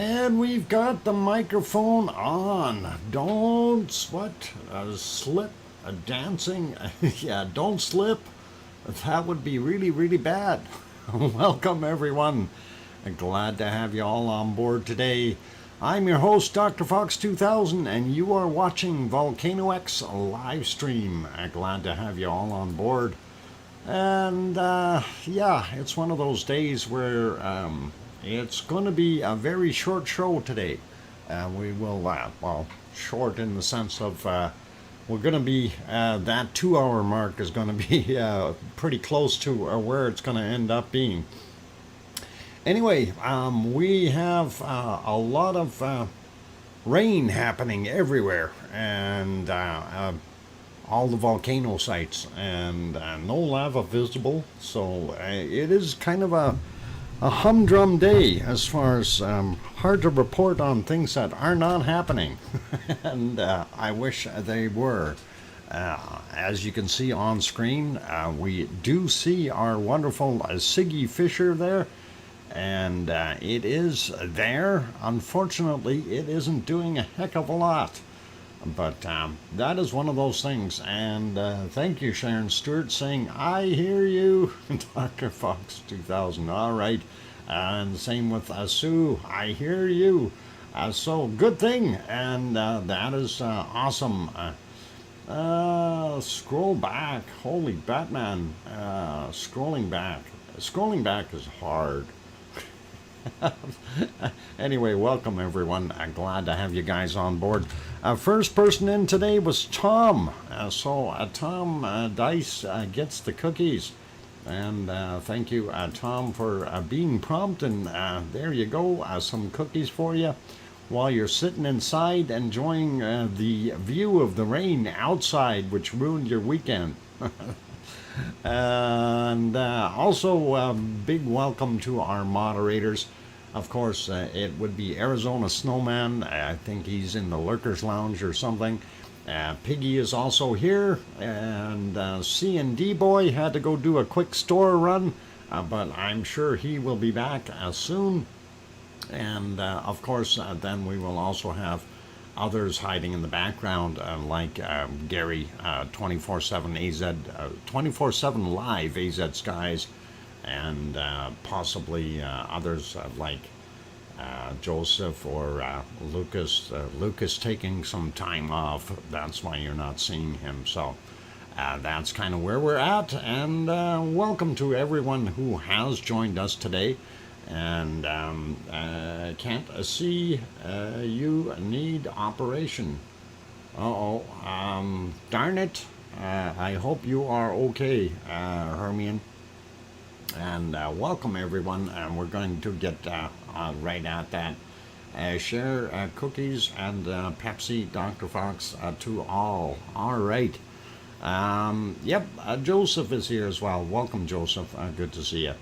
And we've got the microphone on. Don't slip, dancing. Yeah, don't slip. That would be really, really bad. Welcome, everyone. Glad to have you all on board today. I'm your host, DrFox2000, and you are watching VolcanoX live stream. Glad to have you all on board. And yeah, it's one of those days where it's going to be a very short show today. We will, well, short in the sense of we're going to be, that 2 hour mark is going to be pretty close to where it's going to end up being. Anyway, we have a lot of rain happening everywhere, and all the volcano sites, and no lava visible, so it is kind of a humdrum day as far as hard to report on things that are not happening. And I wish they were. As you can see on screen, we do see our wonderful Siggy Fisher there, and it is there. Unfortunately, it isn't doing a heck of a lot. But that is one of those things, and thank you, Sharon Stewart, saying, I hear you, DrFox2000, all right, and same with Sue, I hear you, so good thing, and that is awesome. Scroll back, holy Batman, scrolling back is hard. Anyway, welcome everyone. Glad to have you guys on board. First person in today was Tom. So Tom Dice gets the cookies. And thank you, Tom, for being prompt. And there you go, some cookies for you while you're sitting inside enjoying the view of the rain outside, which ruined your weekend. And also big welcome to our moderators. Of course, it would be Arizona Snowman. I think he's in the Lurkers Lounge or something. Piggy is also here, and C&D Boy had to go do a quick store run, but I'm sure he will be back soon. And of course, then we will also have others hiding in the background, like Gary, 24/7 AZ, 24/7 Live AZ Skies, and possibly others like Joseph or Lucas. Lucas taking some time off. That's why you're not seeing him. So that's kind of where we're at. And welcome to everyone who has joined us today. And can't see you need operation. Darn it. I hope you are okay, Hermione. And welcome everyone. And we're going to get right at that. Share cookies and Pepsi, Dr. Fox, to all. All right. Yep, Joseph is here as well. Welcome, Joseph. Good to see you.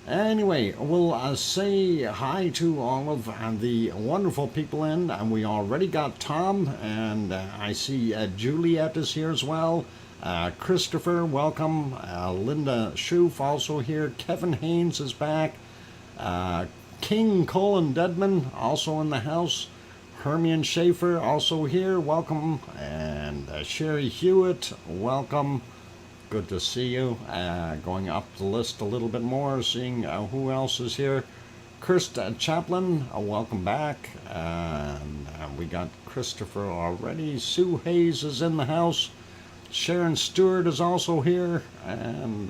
Anyway, we'll say hi to all of the wonderful people in, and we already got Tom, and I see Juliet is here as well. Christopher, welcome. Linda Schoof also here. Kevin Haynes is back. King Colin Deadman also in the house. Hermione Schaefer also here, welcome. And Sherry Hewitt, welcome. Good to see you. Going up the list a little bit more, seeing who else is here. Kirst Chaplin, welcome back. And we got Christopher already. Sue Hayes is in the house. Sharon Stewart is also here. And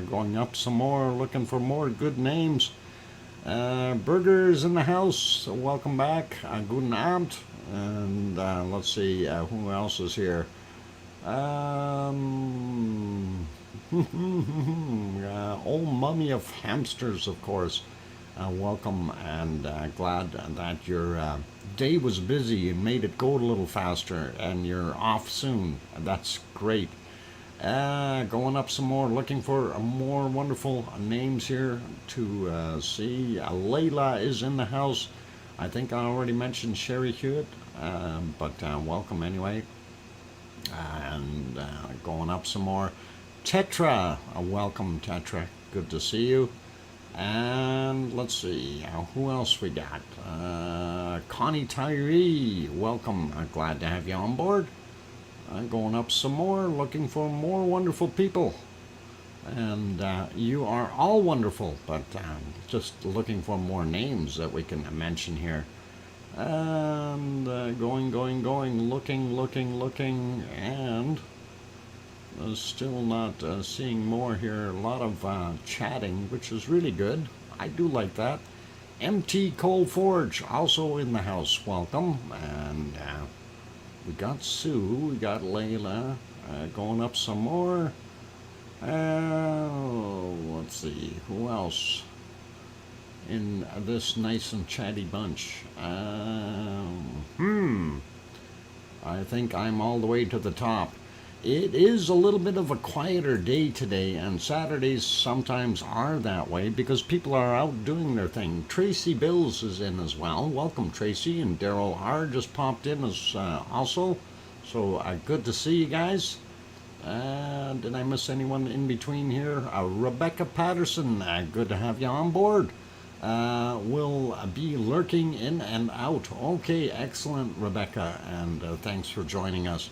going up some more, looking for more good names. Burger's in the house. Welcome back. Guten Abend. And let's see who else is here. Old Mummy of Hamsters, of course. Welcome, and glad that your day was busy and made it go a little faster, and you're off soon. That's great. Going up some more, looking for more wonderful names here to see. Layla is in the house. I think I already mentioned Sherry Hewitt, but welcome anyway. And going up some more. Tetra, welcome Tetra, good to see you. And let's see, who else we got? Connie Tyree, welcome. Glad to have you on board. Going up some more, looking for more wonderful people. And you are all wonderful, but just looking for more names that we can mention here. And going, looking, and still not seeing more here. A lot of chatting, which is really good. I do like that. MT Coal Forge, also in the house. Welcome. And we got Sue, we got Layla, going up some more. Let's see, who else in this nice and chatty bunch? I think I'm all the way to the top. It is a little bit of a quieter day today, and Saturdays sometimes are that way because people are out doing their thing. Tracy Bills is in as well. Welcome, Tracy. And Daryl R just popped in as also. So good to see you guys. Did I miss anyone in between here? Rebecca Patterson, good to have you on board. Will be lurking in and out. Okay, excellent, Rebecca, and thanks for joining us.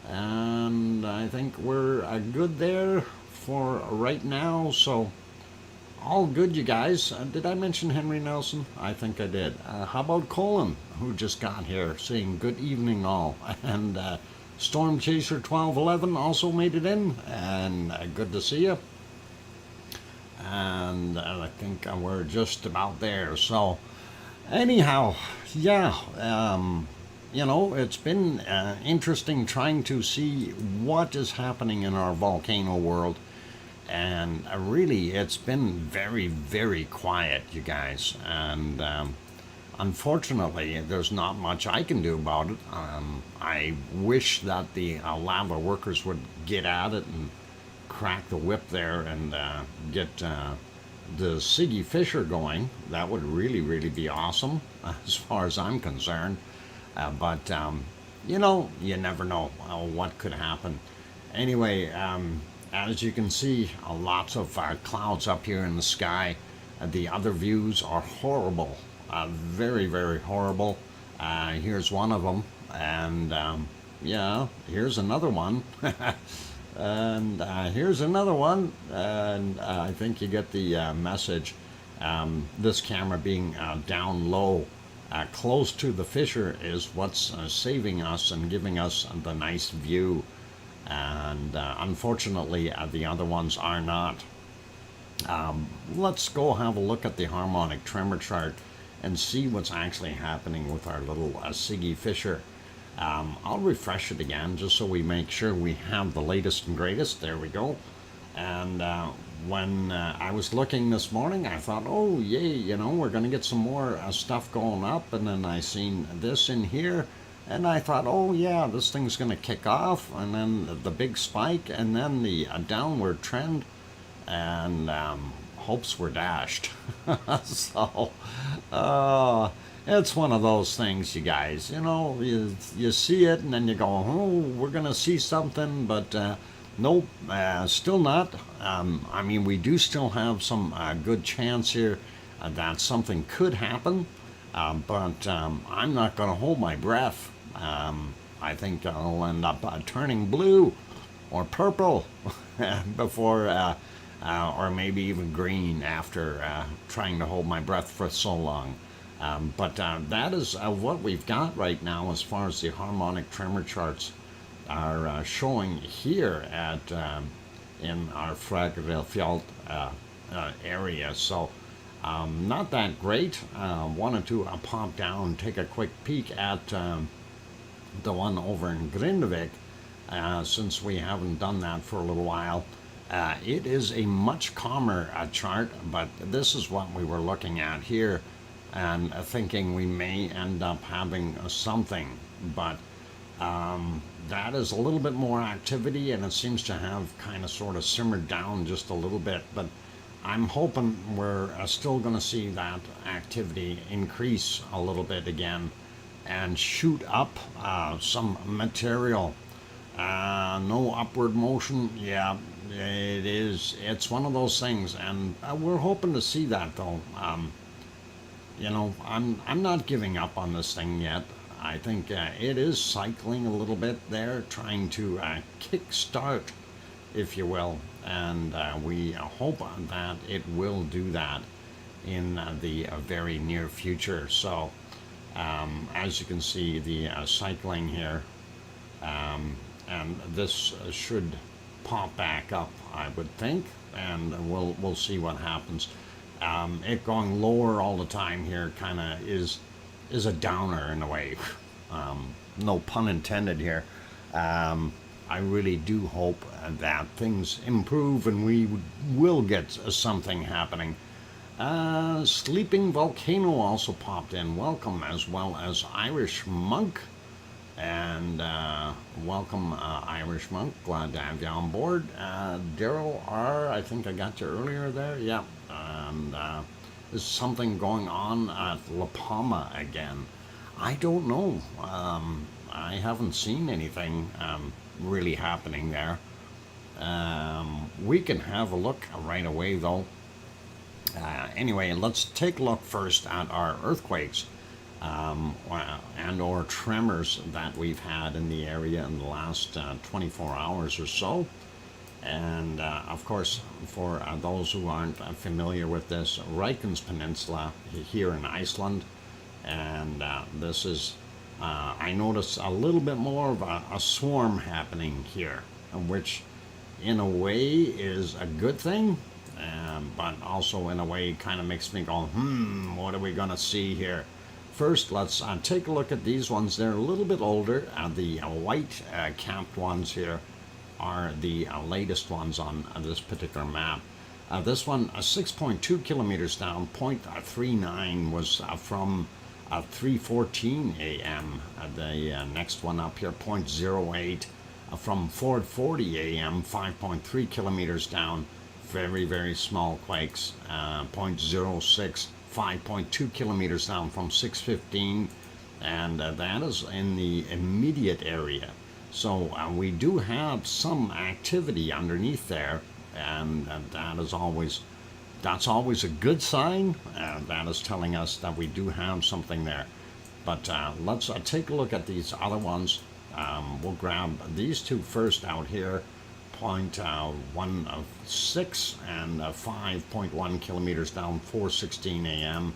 And I think we're good there for right now, so all good, you guys. Did I mention Henry Nelson? I think I did. How about Colin, who just got here, saying good evening all, and Storm Chaser 1211 also made it in, and good to see you. And I think we're just about there. So anyhow, yeah, you know, it's been interesting trying to see what is happening in our volcano world. And really, it's been very, very quiet, you guys. And unfortunately, there's not much I can do about it. I wish that the lava workers would get at it and crack the whip there and get the Siggy Fisher going. That would really, really be awesome as far as I'm concerned. But, you know, you never know what could happen. Anyway, as you can see, lots of clouds up here in the sky. The other views are horrible. Very, very horrible. Here's one of them. And, yeah, here's another one. And here's another one. And I think you get the message. This camera being down low, close to the fissure, is what's saving us and giving us the nice view. And unfortunately, the other ones are not. Let's go have a look at the harmonic tremor chart and see what's actually happening with our little Siggy Fisher. I'll refresh it again just so we make sure we have the latest and greatest. There we go. And when I was looking this morning, I thought, oh, yay, you know, we're going to get some more stuff going up. And then I seen this in here. And I thought, oh, yeah, this thing's going to kick off. And then the big spike. And then the downward trend. And hopes were dashed. So, it's one of those things, you guys. You know, you see it and then you go, oh, we're going to see something. But nope, still not. I mean, we do still have some good chance here that something could happen. But I'm not going to hold my breath. I think I'll end up turning blue or purple before, or maybe even green after trying to hold my breath for so long. But that is what we've got right now as far as the harmonic tremor charts are showing here at in our Fragerfjeld area. So not that great. Wanted to pop down, take a quick peek at the one over in Grindavik, since we haven't done that for a little while. It is a much calmer chart, but this is what we were looking at here and thinking we may end up having something. But that is a little bit more activity, and it seems to have kind of sort of simmered down just a little bit. But I'm hoping we're still going to see that activity increase a little bit again and shoot up some material. No upward motion. Yeah, it is. It's one of those things, and we're hoping to see that though. I'm not giving up on this thing yet. I think it is cycling a little bit there, trying to kick start, if you will, and we hope that it will do that in the very near future. So, as you can see, the cycling here, and this should pop back up, I would think, and we'll see what happens. It going lower all the time here kind of is a downer in a way. No pun intended here. I really do hope that things improve and we will get something happening. Sleeping Volcano also popped in. Welcome, as well as Irish Monk. And welcome, Irish Monk. Glad to have you on board. Daryl R., I think I got you earlier there. Yeah. And there's something going on at La Palma again. I don't know. I haven't seen anything really happening there. We can have a look right away, though. Anyway, let's take a look first at our earthquakes and or tremors that we've had in the area in the last 24 hours or so. And of course, for those who aren't familiar with this, Reykjanes Peninsula here in Iceland, and this is, I notice a little bit more of a swarm happening here, which in a way is a good thing, but also in a way kind of makes me go, what are we going to see here? First, let's take a look at these ones. They're a little bit older. The white capped ones here are the latest ones on this particular map. This one, 6.2 kilometers down, 0.39 was from 3:14 a.m. The next one up here, 0.08 from 4:40 a.m., 5.3 kilometers down. Very, very small quakes. 0.06, 5.2 kilometers down from 6:15, and that is in the immediate area. So we do have some activity underneath there, and that's always a good sign. That is telling us that we do have something there. But let's take a look at these other ones. We'll grab these two first out here, 0.16 and 5.1 kilometers down, 4:16 a.m.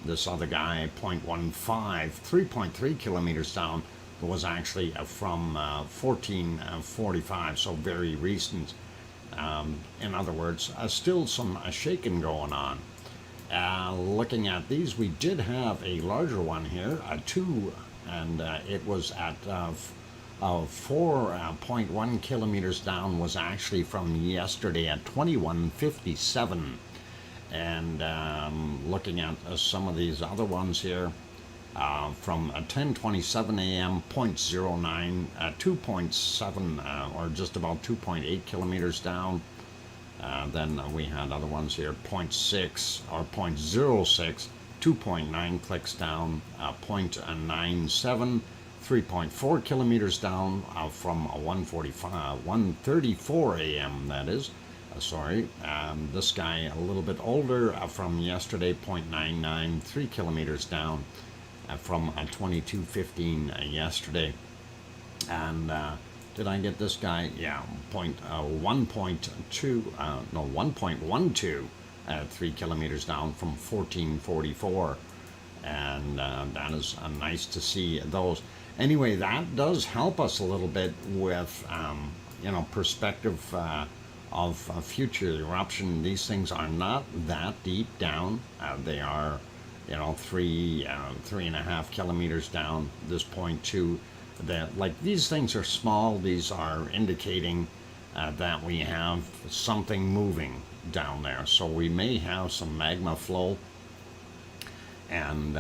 This other guy, 0.15, 3.3 kilometers down, was actually from 14:45, so very recent. In other words, still some shaking going on. Looking at these, we did have a larger one here, a 2, and it was at 4.1 kilometers down, was actually from yesterday at 21:57. And looking at some of these other ones here, from 10:27 a.m., 0.09, 2.7 or just about 2.8 kilometers down. Then we had other ones here, 0.6 or 0.06, 2.9 clicks down, 0.97, 3.4 kilometers down from 1:34 a.m. That is. This guy a little bit older from yesterday, 0.99, 3 kilometers down from 22:15 yesterday. And did I get this guy? Yeah, 1.12, 3 kilometers down from 14:44. And that is nice to see those. Anyway, that does help us a little bit with, perspective of future eruption. These things are not that deep down. They are, 3.5 kilometers down. This 0.2. That, like, these things are small. These are indicating that we have something moving down there. So we may have some magma flow, and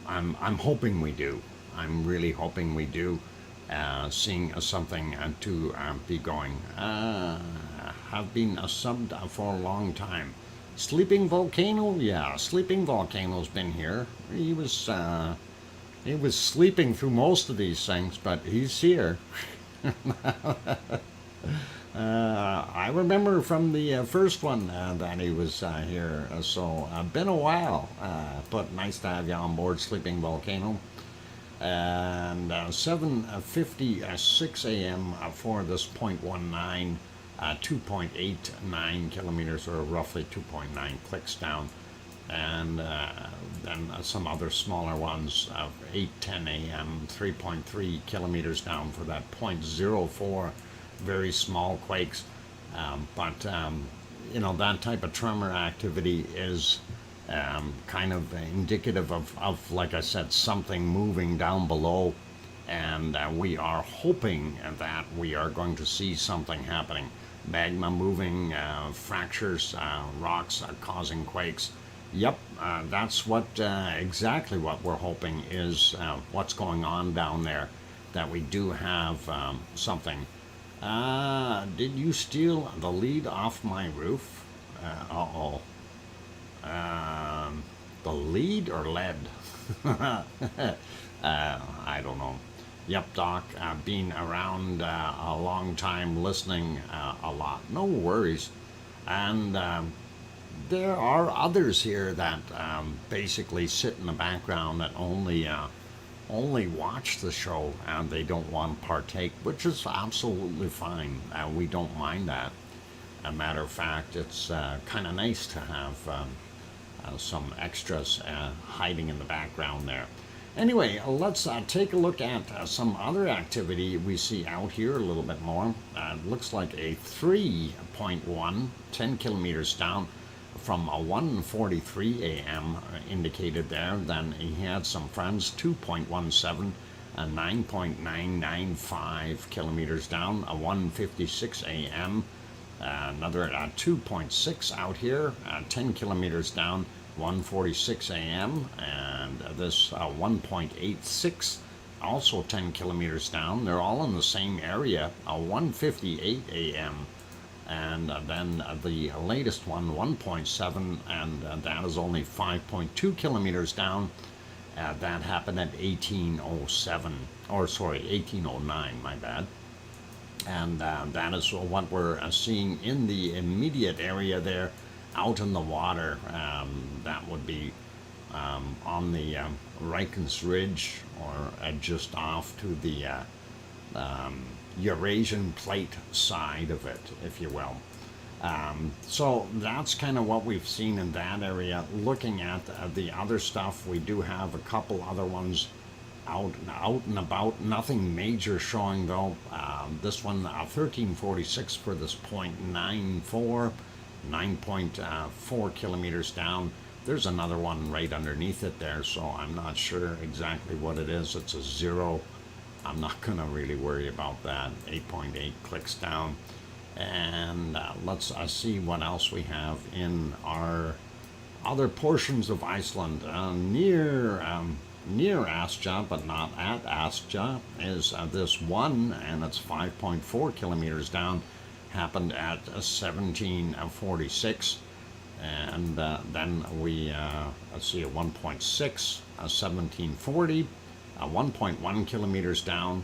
I'm hoping we do. I'm really hoping we do. Seeing something to be going. Have been subbed for a long time. Sleeping Volcano? Yeah, Sleeping Volcano's been here. He was sleeping through most of these things, but he's here. I remember from the first one that he was here, so been a while. But nice to have you on board, Sleeping Volcano. And 7:56 a.m. For this 0.19, 2.89 kilometers, or roughly 2.9 clicks down. And then some other smaller ones of 8:10 a.m., 3.3 kilometers down for that 0.04, very small quakes. But that type of tremor activity is kind of indicative of, like I said, something moving down below. And we are hoping that we are going to see something happening. Magma moving, fractures, rocks causing quakes. Yep, that's exactly what we're hoping is what's going on down there, that we do have something. Did you steal the lead off my roof? Uh-oh. The lead or lead? I don't know. Yep, Doc, been around a long time, listening a lot. No worries. And there are others here that basically sit in the background that only watch the show and they don't want to partake, which is absolutely fine. We don't mind that. As a matter of fact, it's kind of nice to have some extras hiding in the background there. Anyway, let's take a look at some other activity we see out here a little bit more. It looks like a 3.1, 10 kilometers down from a 1:43 a.m. Indicated there. Then he had some friends, 2.17, 9.995 kilometers down, a 1:56 a.m. Another 2.6 out here, 10 kilometers down, 1:46 a.m. And this 1.86, also 10 kilometers down. They're all in the same area, a 1:58 a.m. And then the latest one, 1.7, and that is only 5.2 kilometers down. That happened at 1809, my bad. And that is what we're seeing in the immediate area there, out in the water. That would be on the Rikens Ridge, or just off to the Eurasian plate side of it, if you will. So that's kind of what we've seen in that area. Looking at the other stuff, we do have a couple other ones out and about. Nothing major showing though. This one, 1346 for this 0.94, 9.4 kilometers down. There's another one right underneath it there, so I'm not sure exactly what it is. It's a 0. I'm not going to really worry about that. 8.8 clicks down. And let's see what else we have in our other portions of Iceland. Near Askja, but not at Askja, is this one, and it's 5.4 kilometers down. Happened at 1746. And then we let's see, a 1.6, 1740. 1.1 kilometers down,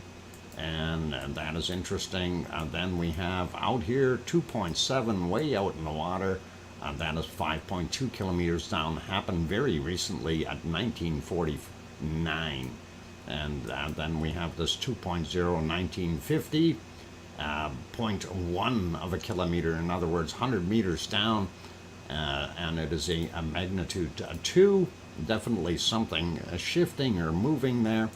and that is interesting. Then we have out here 2.7 way out in the water. That is 5.2 kilometers down. Happened very recently at 1949. And then we have this 2.0, 1950, 0.1 of a kilometer, in other words, 100 meters down. And it is a magnitude 2. Definitely something shifting or moving there.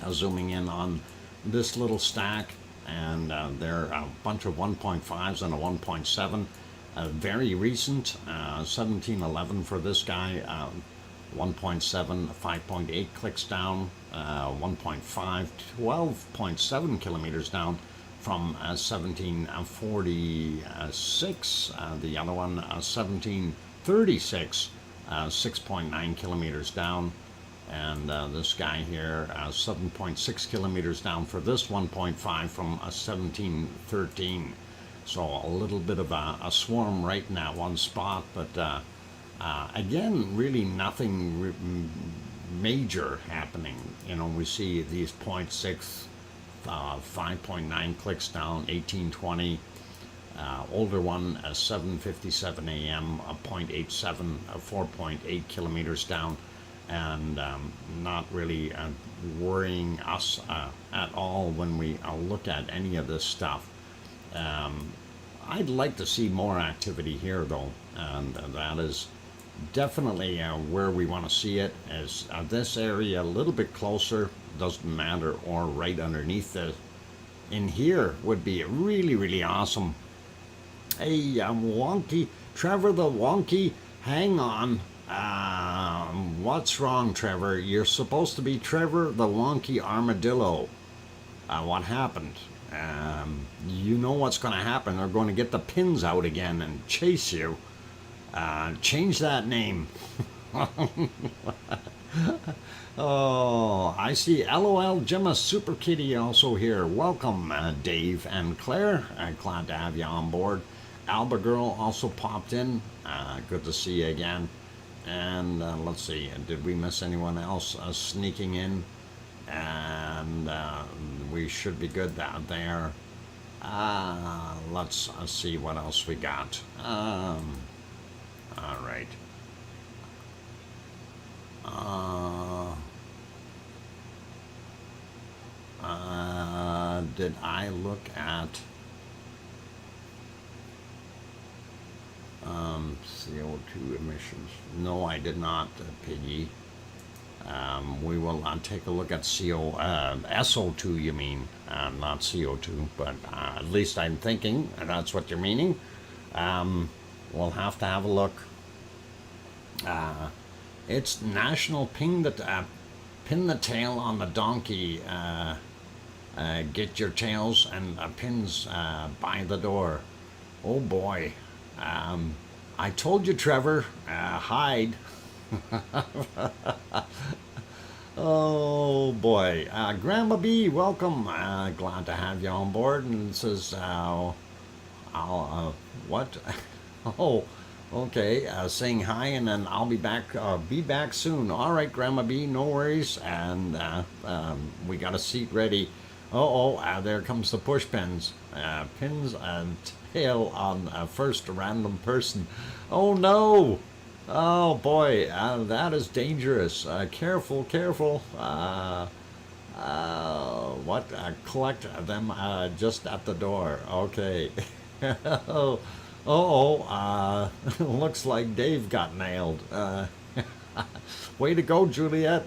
Zooming in on this little stack, and there are a bunch of 1.5s and a 1.7. Very recent, 1711 for this guy, 1.7, 5.8 clicks down, 1.5, 12.7 kilometers down from 1746. The other one, 1736. 6.9 kilometers down, and this guy here, 7.6 kilometers down for this 1.5 from 1713. So a little bit of a swarm right in that one spot, but again, really nothing major happening. We see these 0.6, 5.9 clicks down, 1820. Older one, 7:57 a.m., 0.87, 4.8 kilometers down, and not really worrying us at all when we look at any of this stuff. I'd like to see more activity here, though, and that is definitely where we want to see it. Is this area a little bit closer, doesn't matter, or right underneath it in here would be really, really awesome. Hey, Wonky, Trevor the Wonky, hang on. What's wrong, Trevor? You're supposed to be Trevor the Wonky Armadillo. What happened? You know what's going to happen. They're going to get the pins out again and chase you. Change that name. Oh, I see LOL Gemma Super Kitty also here. Welcome, Dave and Claire. Glad to have you on board. Alba Girl also popped in. Good to see you again. And let's see, did we miss anyone else sneaking in? And we should be good down there. Let's see what else we got. All right. Did I look at CO2 emissions? No, I did not, Piggy. We will take a look at SO2, you mean, not CO2, but at least I'm thinking that's what you're meaning. We'll have to have a look. It's National Pin the Tail on the Donkey. Get your tails and pins by the door. Oh boy. I told you, Trevor, hide. Oh boy. Grandma B, welcome. Glad to have you on board. And it says, what? Oh, okay. Saying hi, and then I'll be back. Be back soon. All right, Grandma B, no worries. And we got a seat ready. There comes the push pins. Pins and tail on first random person. Oh no! Oh boy, that is dangerous. Careful, careful. Collect them just at the door. Okay. Looks like Dave got nailed. Way to go, Juliet.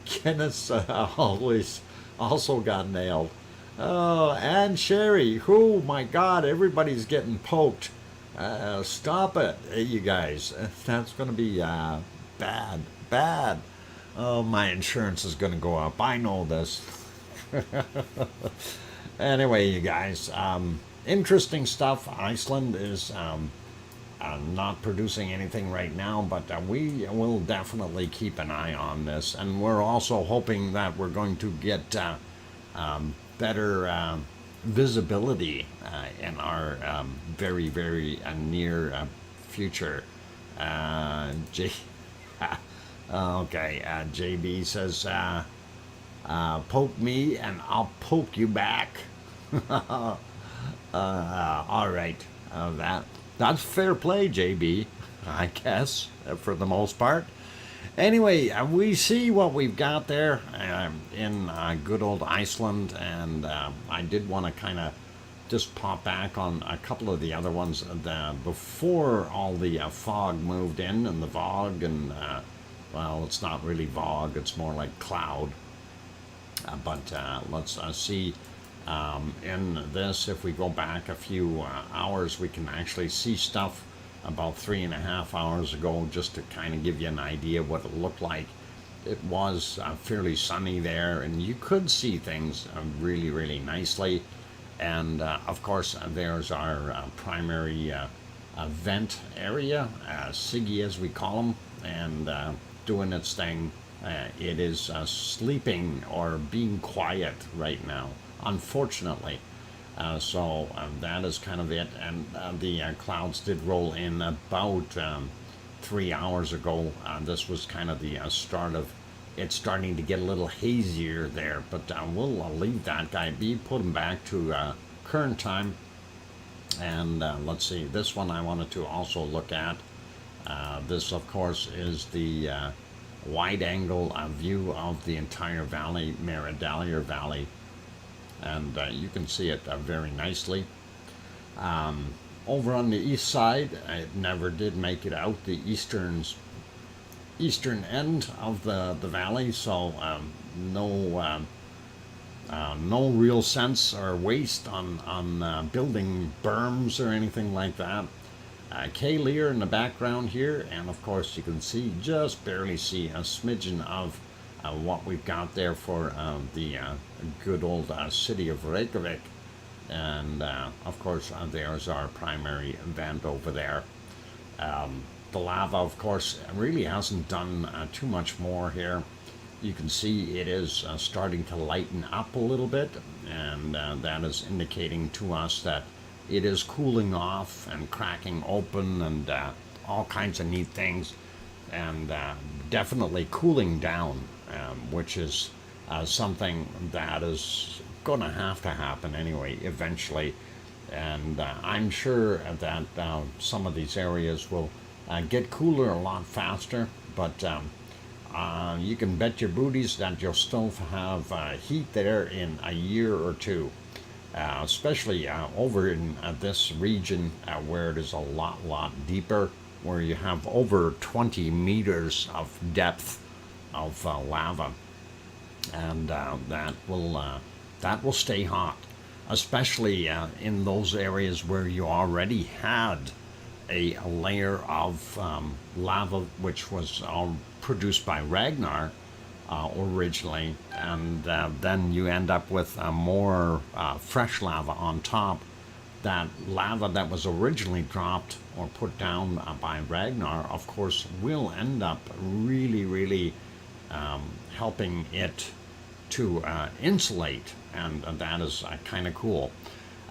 Kenneth always also got nailed. And Sherry, oh my God, everybody's getting poked. Stop it, you guys. That's going to be bad. Oh, my insurance is going to go up. I know this. Anyway, you guys, interesting stuff. Iceland is not producing anything right now, but we will definitely keep an eye on this. And we're also hoping that we're going to get better visibility in our very, very near future. JB says, poke me and I'll poke you back. All right. That's fair play, JB, I guess, for the most part. Anyway, we see what we've got there in good old Iceland, and I did want to kind of just pop back on a couple of the other ones before all the fog moved in, and the Vog, and well, it's not really Vog, it's more like cloud. But let's see in this, if we go back a few hours, we can actually see stuff about 3.5 hours ago, just to kind of give you an idea what it looked like. It was fairly sunny there, and you could see things really, really nicely. And of course, there's our primary vent area, Siggy as we call them, and doing its thing. It is sleeping or being quiet right now, unfortunately. So that is kind of it. And the clouds did roll in about 3 hours ago. This was kind of the start of it's starting to get a little hazier there, but we'll leave that guy be, put him back to current time. And let's see, this one I wanted to also look at. This, of course, is the wide angle view of the entire valley, Meridalier Valley, and you can see it very nicely. Over on the east side, it never did make it out the eastern end of the valley, so no real sense or waste on building berms or anything like that. K Lear in the background here, and of course you can see, just barely see, a smidgen of what we've got there for the good old city of Reykjavik. And of course there's our primary event over there. The lava, of course, really hasn't done too much more here. You can see it is starting to lighten up a little bit, and that is indicating to us that it is cooling off and cracking open and all kinds of neat things, and definitely cooling down, which is something that is going to happen anyway eventually. And I'm sure that some of these areas will get cooler a lot faster, but you can bet your booties that you'll still have heat there in a year or two, especially over in this region where it is a lot deeper, where you have over 20 meters of depth of lava, and that will stay hot, especially in those areas where you already had a layer of lava which was produced by Ragnar originally, and then you end up with more fresh lava on top. That lava that was originally dropped or put down by Ragnar, of course, will end up really helping it to insulate, and that is kind of cool.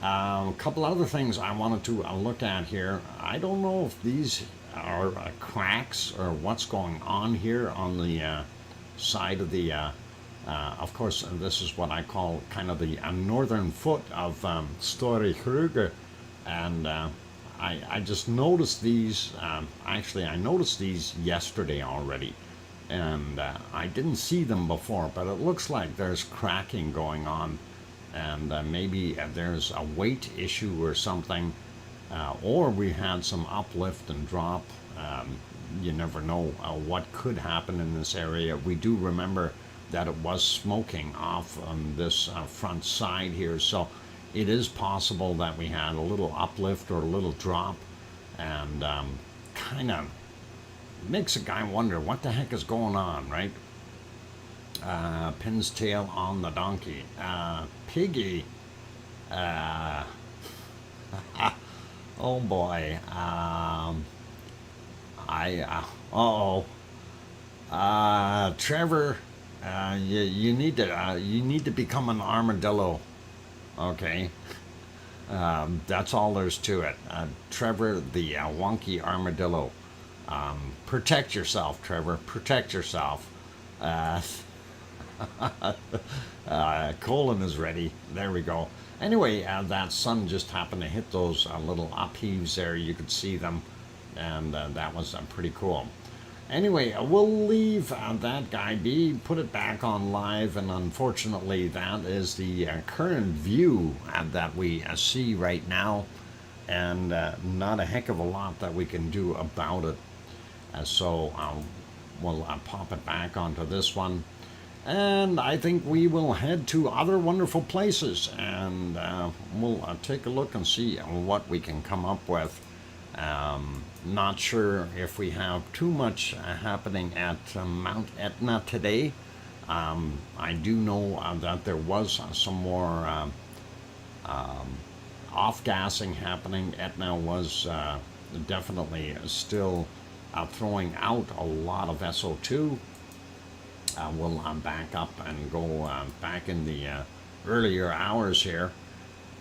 A couple other things I wanted to look at here. I don't know if these are cracks or what's going on here on the side of the of course this is what I call kind of the northern foot of Store Kruger, and I just noticed these. Actually, I noticed these yesterday already, and I didn't see them before, but it looks like there's cracking going on, and maybe there's a weight issue or something, or we had some uplift and drop. You never know what could happen in this area. We do remember that it was smoking off on this front side here, so it is possible that we had a little uplift or a little drop, and kind of makes a guy wonder what the heck is going on, right? Pin's tail on the donkey. Piggy. Oh boy. Trevor, you need to become an armadillo. Okay. That's all there's to it. Trevor, the wonky armadillo. Protect yourself, Trevor. Protect yourself. Colon is ready. There we go. Anyway, that sun just happened to hit those little upheaves there. You could see them, and that was pretty cool. Anyway, we'll leave that guy be, put it back on live, and unfortunately that is the current view that we see right now, and not a heck of a lot that we can do about it. So we'll pop it back onto this one, and I think we will head to other wonderful places, and we'll take a look and see what we can come up with. Not sure if we have too much happening at Mount Etna today. I do know that there was some more off-gassing happening. Etna was definitely still throwing out a lot of SO2. We'll back up and go back in the earlier hours here,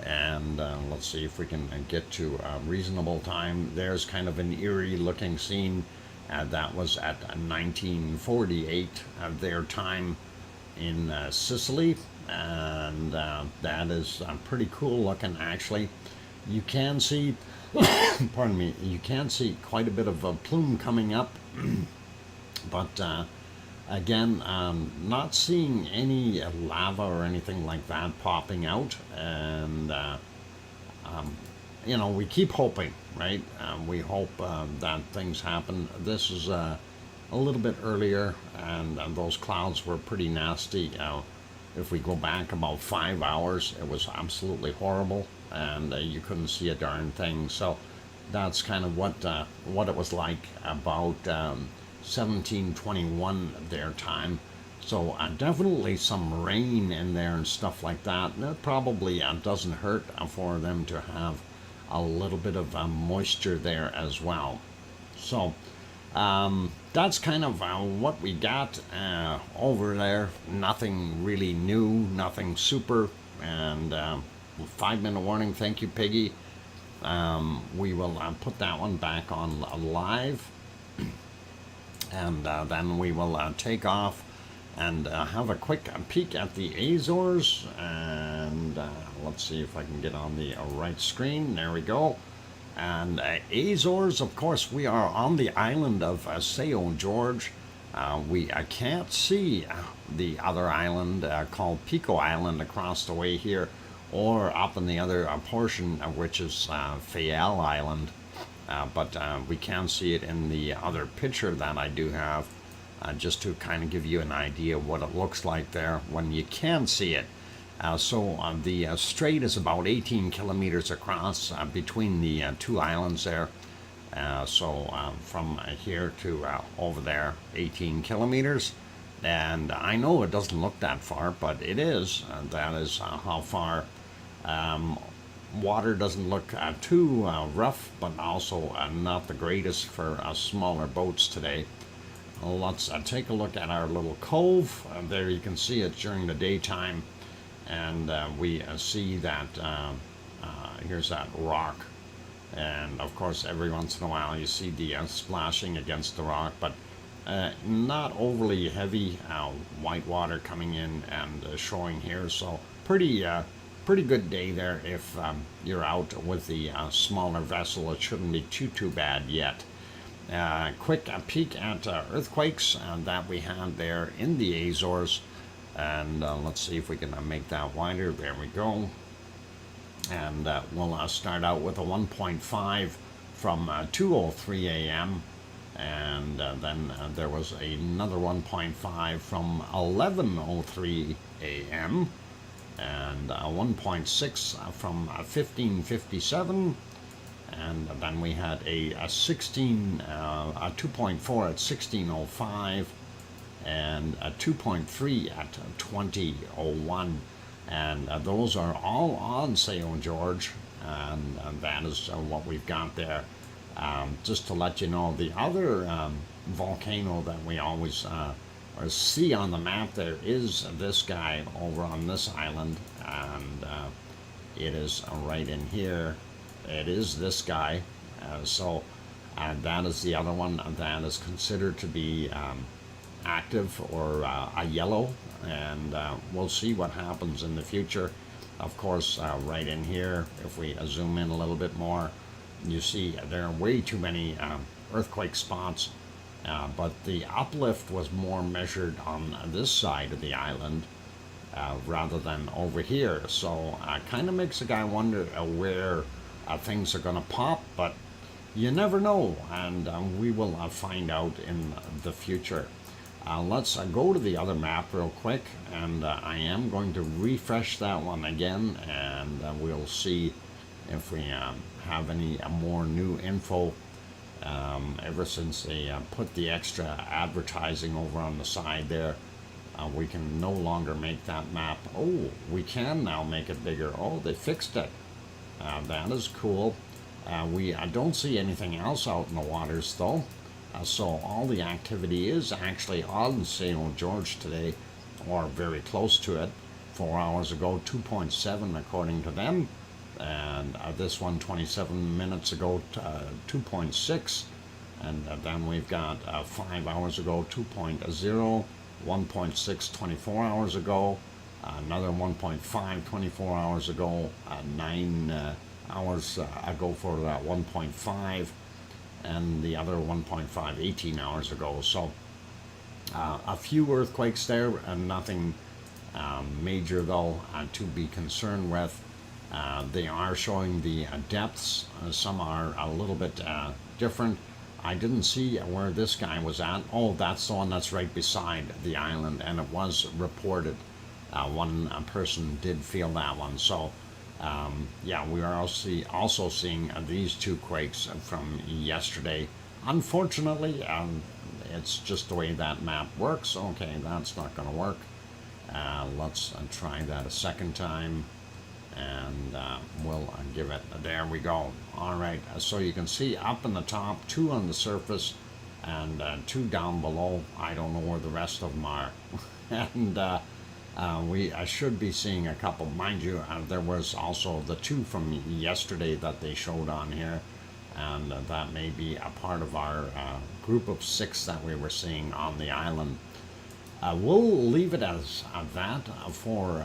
and let's see if we can get to a reasonable time. There's kind of an eerie looking scene That was at 1948 their time in Sicily, and that is pretty cool looking actually. You can see, pardon me, you can see quite a bit of a plume coming up, but again, not seeing any lava or anything like that popping out, and we keep hoping, right? We hope that things happen. This is a little bit earlier, and those clouds were pretty nasty. If we go back about 5 hours, it was absolutely horrible, and you couldn't see a darn thing. So that's kind of what it was like about 1721 their time. So definitely some rain in there and stuff like that. And it probably doesn't hurt for them to have a little bit of moisture there as well. So that's kind of what we got over there. Nothing really new, nothing super. And 5-minute warning. Thank you, Piggy. We will put that one back on live. And then we will take off and have a quick peek at the Azores. And let's see if I can get on the right screen. There we go. And Azores, of course, we are on the island of St. George. We can't see the other island called Pico Island across the way here, or up in the other portion, which is Fayal Island. But we can see it in the other picture that I do have, just to kind of give you an idea of what it looks like there when you can see it. So the strait is about 18 kilometers across between the two islands there. So from here to over there, 18 kilometers. And I know it doesn't look that far, but it is. That is how far. Water doesn't look too rough, but also not the greatest for smaller boats today. Let's take a look at our little cove. There you can see it during the daytime, and we see that here's that rock, and of course every once in a while you see the splashing against the rock, but not overly heavy white water coming in and showing here. So pretty good day there if you're out with the smaller vessel. It shouldn't be too bad yet. Quick peek at earthquakes that we had there in the Azores, and let's see if we can make that wider. There we go. And we'll start out with a 1.5 from 2:03 a.m. and then there was another 1.5 from 11:03 a.m. and 1.6 from 15:57, and then we had a 2.4 at 16:05, and a 2.3 at 20:01, and those are all on St. George, and that is what we've got there. Just to let you know, the other volcano that we always or see on the map there is this guy over on this island, and it is right in here. It is this guy. So that is the other one that is considered to be active, or a yellow, and we'll see what happens in the future. Of course, right in here, if we zoom in a little bit more, you see there are way too many earthquake spots. But the uplift was more measured on this side of the island rather than over here. So kind of makes a guy wonder where things are going to pop, but you never know, and we will find out in the future. Let's go to the other map real quick, and I am going to refresh that one again, and we'll see if we have any more new info. Ever since they put the extra advertising over on the side there, we can no longer make that map. Oh, we can now make it bigger. Oh, they fixed it. That is cool. We don't see anything else out in the waters though. So all the activity is actually on St. George today, or very close to it. 4 hours ago, 2.7 according to them. And this one 27 minutes ago, 2.6, And then we've got 5 hours ago 2.0, 1.6 24 hours ago, another 1.5 24 hours ago, 9 hours ago for that 1.5, and the other 1.5 18 hours ago. So a few earthquakes there, and nothing major though to be concerned with. They are showing the depths. Some are a little bit different. I didn't see where this guy was at. Oh, that's the one that's right beside the island, and it was reported. One person did feel that one. So, yeah, we are also seeing these two quakes from yesterday. Unfortunately, it's just the way that map works. Okay, that's not going to work. Let's try that a second time, and we'll give it. There we go. All right, so you can see up in the top, 2 on the surface, and 2 down below. I don't know where the rest of them are. And we should be seeing a couple. Mind you, there was also the 2 from yesterday that they showed on here, and that may be a part of our group of 6 that we were seeing on the island. We'll leave it as that for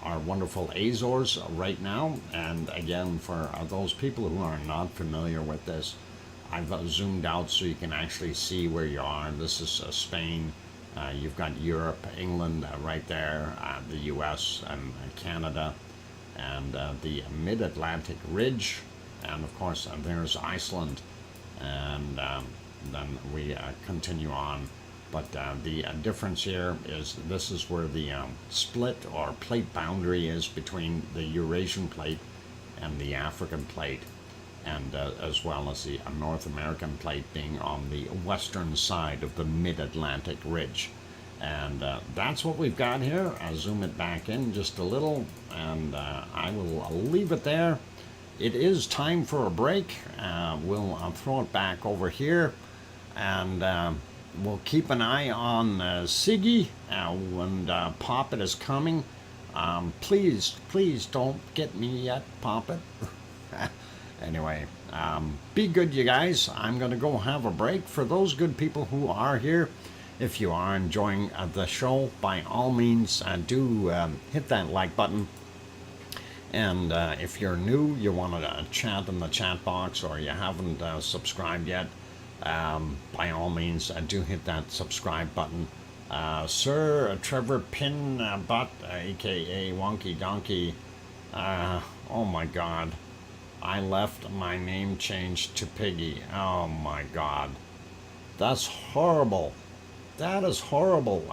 our wonderful Azores right now. And again, for those people who are not familiar with this, I've zoomed out so you can actually see where you are. This is Spain. You've got Europe, England right there, the US and Canada, and the mid-Atlantic ridge. And of course, there's Iceland. And then we continue on. But the difference here is this is where the split or plate boundary is between the Eurasian plate and the African plate, and as well as the North American plate being on the western side of the mid-Atlantic ridge. And that's what we've got here. I'll zoom it back in just a little, and I will leave it there. It is time for a break. We'll throw it back over here, and we'll keep an eye on Siggy when Poppet is coming. Please don't get me yet, Poppet. Anyway, be good, you guys. I'm going to go have a break. For those good people who are here, if you are enjoying the show, by all means, do hit that like button. And if you're new, you want to chat in the chat box, or you haven't subscribed yet, by all means, do hit that subscribe button. Sir Trevor Pin Butt, aka Wonky Donkey, oh my god, I left my name changed to Piggy. Oh my god, that's horrible. That is horrible,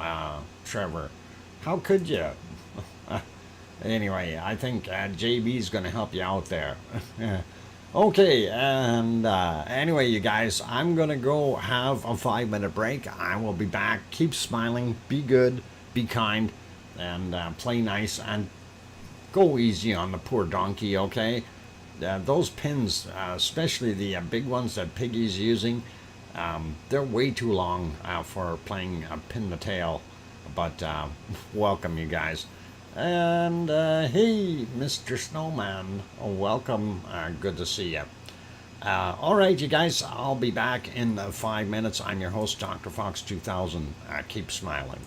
Trevor. How could you? Anyway, I think JB's going to help you out there. Okay, and anyway, you guys, I'm going to go have a 5-minute break. I will be back. Keep smiling, be good, be kind, and play nice, and go easy on the poor donkey, okay? Those pins, especially the big ones that Piggy's using, they're way too long for playing pin the tail. But welcome, you guys. And hey, Mr. Snowman, welcome. Good to see you. All right, you guys, I'll be back in 5 minutes. I'm your host, DrFox2000. Keep smiling.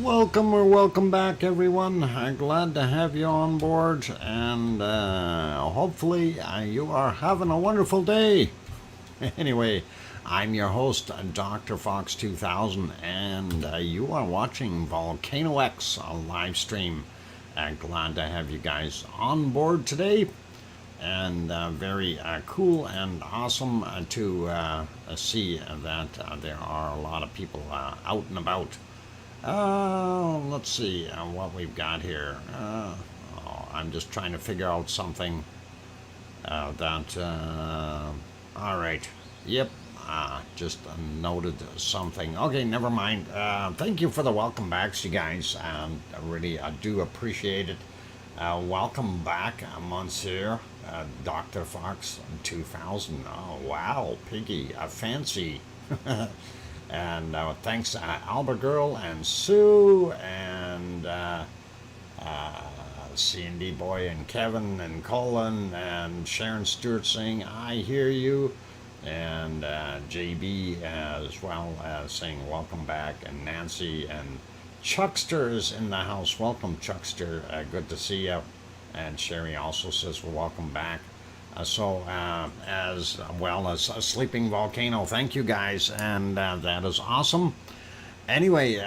Welcome or welcome back, everyone. Glad to have you on board, and hopefully you are having a wonderful day. Anyway, I'm your host, DrFox2000, and you are watching VolcanoX live stream. Glad to have you guys on board today, and very cool and awesome to see that there are a lot of people out and about. Let's see what we've got here. I'm just trying to figure out something that. All right. Yep. Just noted something. Okay, never mind. Thank you for the welcome backs, you guys. I do appreciate it. Welcome back, Monsieur Dr. Fox 2000. Oh, wow, Piggy, fancy. And thanks Albert Girl and Sue and C&D Boy and Kevin and Colin and Sharon Stewart saying, I hear you. And JB as well as saying welcome back, and Nancy and Chuckster is in the house. Welcome, Chuckster. Good to see you. And Sherry also says welcome back. As well as Sleeping Volcano. Thank you, guys, and that is awesome. Anyway,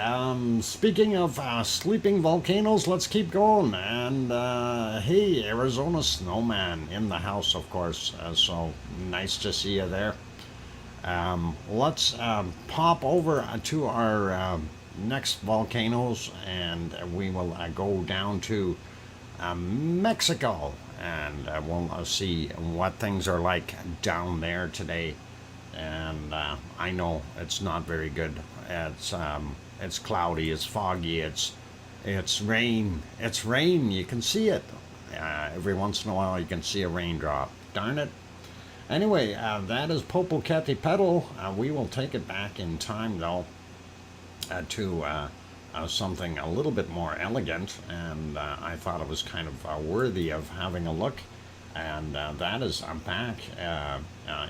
speaking of sleeping volcanoes, let's keep going. And hey, Arizona Snowman in the house, of course. So nice to see you there. Let's pop over to our next volcanoes, and we will go down to Mexico, and we'll see what things are like down there today. And I know it's not very good. It's cloudy, it's foggy, it's rain. It's rain. You can see it. Every once in a while, you can see a raindrop. Darn it. Anyway, that is Popocatépetl. We will take it back in time, though, to something a little bit more elegant, and I thought it was kind of worthy of having a look. And that is back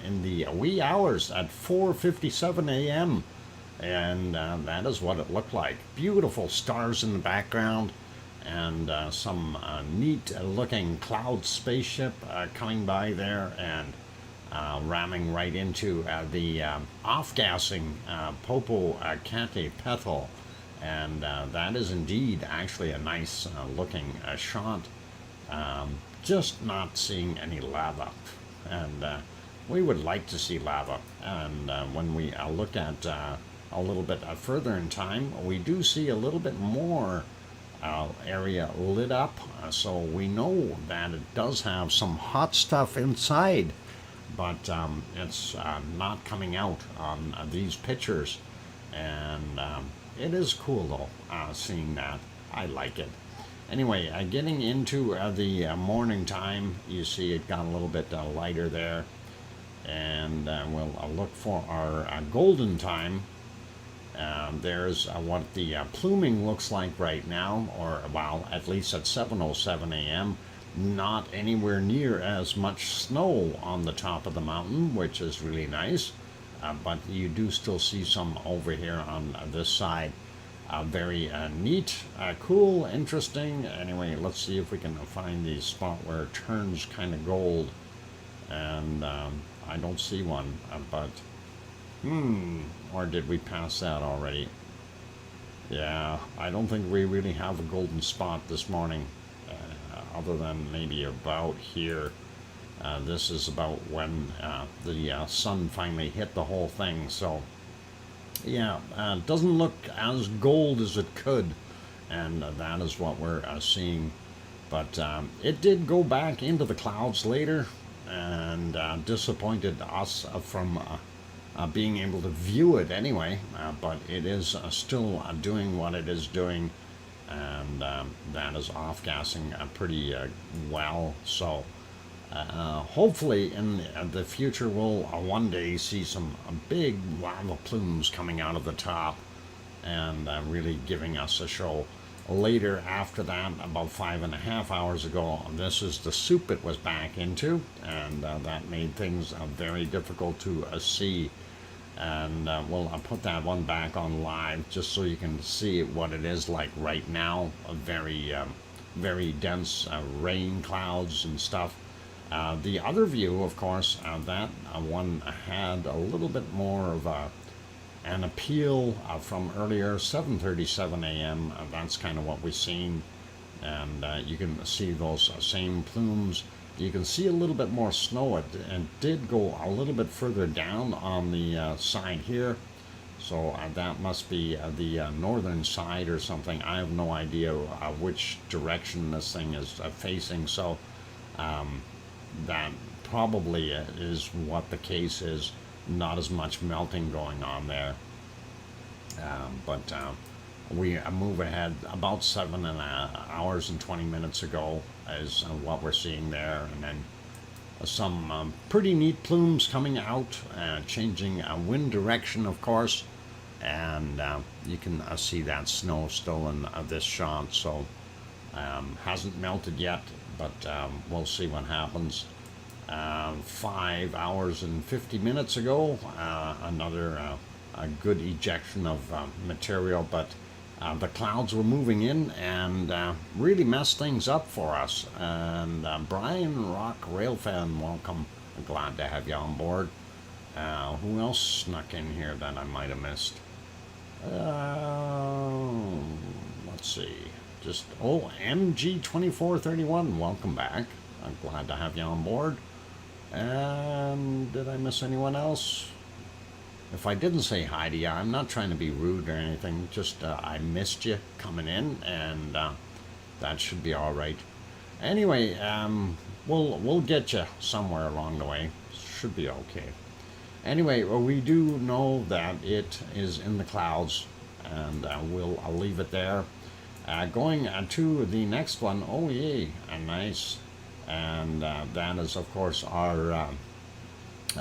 in the wee hours at 4:57 a.m. And that is what it looked like. Beautiful stars in the background, and some neat looking cloud spaceship coming by there, and ramming right into the off-gassing Popocatépetl. And that is indeed actually a nice looking shot. Just not seeing any lava. And we would like to see lava. And when we look at a little bit further in time, we do see a little bit more area lit up. So we know that it does have some hot stuff inside. But it's not coming out on these pictures. And it is cool, though, seeing that. I like it. Anyway, getting into the morning time, you see it got a little bit lighter there. And we'll look for our golden time. There's what the pluming looks like right now, or, well, at least at 7:07 a.m. Not anywhere near as much snow on the top of the mountain, which is really nice. But you do still see some over here on this side. Very neat, cool, interesting. Anyway, let's see if we can find the spot where it turns kind of gold. And I don't see one, but or did we pass that already? Yeah, I don't think we really have a golden spot this morning, other than maybe about here. This is about when the sun finally hit the whole thing. So yeah, it doesn't look as gold as it could, and that is what we're seeing. But it did go back into the clouds later, and disappointed us from being able to view it anyway. But it is still doing what it is doing, and that is off-gassing pretty well. So hopefully in the future we'll one day see some big lava plumes coming out of the top, and really giving us a show. Later after that, about 5.5 hours ago, this is the soup it was back into, and that made things very difficult to see. And I'll put that one back on live just so you can see what it is like right now. A very dense rain clouds and stuff. The other view, of course, that one had a little bit more of an appeal from earlier, 7:37 a.m. That's kind of what we've seen, and you can see those same plumes. You can see a little bit more snow. It did go a little bit further down on the side here, so that must be the northern side or something. I have no idea which direction this thing is facing, so that probably is what the case is. Not as much melting going on there, but we move ahead about 7 hours and 20 minutes ago is what we're seeing there, and then some pretty neat plumes coming out, changing wind direction, of course, and you can see that snow still in this shot, so hasn't melted yet, but we'll see what happens. 5 hours and 50 minutes ago, another a good ejection of material, but the clouds were moving in and really messed things up for us. And Brian Rock Railfan, welcome. I'm glad to have you on board. Who else snuck in here that I might have missed? Let's see. MG2431, welcome back. I'm glad to have you on board. And did I miss anyone else? If I didn't say hi to you, I'm not trying to be rude or anything. Just I missed you coming in, and that should be all right. Anyway, we'll get you somewhere along the way. Should be okay. Anyway, well, we do know that it is in the clouds, and I'll leave it there. Going to the next one. Oh yay, nice. And that is, of course, our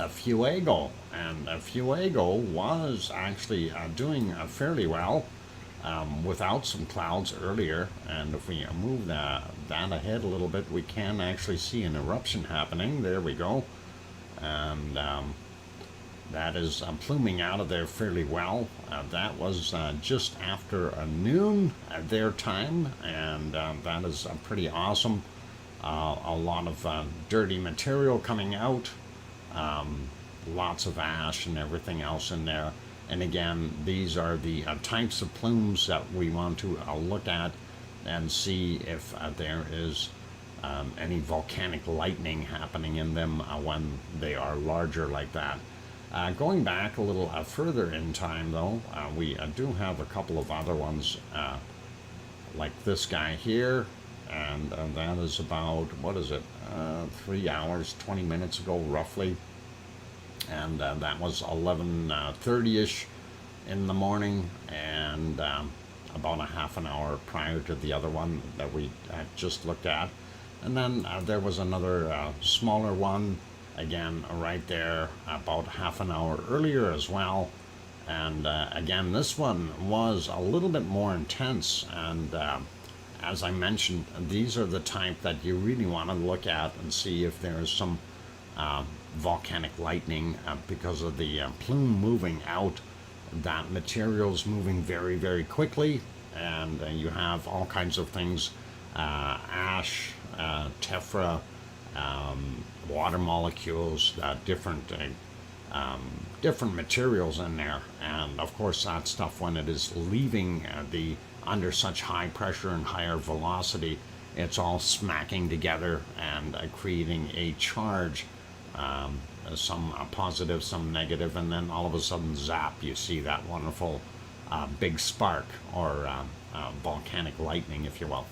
Fuego. And Fuego was actually doing fairly well without some clouds earlier. And if we move that ahead a little bit, we can actually see an eruption happening. There we go. And that is pluming out of there fairly well. That was just after noon their time, and that is pretty awesome. A lot of dirty material coming out, lots of ash and everything else in there. And again, these are the types of plumes that we want to look at and see if there is any volcanic lightning happening in them when they are larger like that. Going back a little further in time, though, we do have a couple of other ones, like this guy here. And that is about, 3 hours, 20 minutes ago, roughly. And that was 11:30-ish in the morning, and about a half an hour prior to the other one that we just looked at. And then there was another smaller one, again, right there, about half an hour earlier as well. And again, this one was a little bit more intense, and as I mentioned, these are the type that you really want to look at and see if there is some volcanic lightning because of the plume moving out. That material's moving very, very quickly, and you have all kinds of things, ash, tephra, water molecules, different materials in there. And of course, that stuff, when it is leaving under such high pressure and higher velocity, it's all smacking together and creating a charge, some positive, some negative, and then all of a sudden, zap, you see that wonderful big spark, or volcanic lightning, if you will.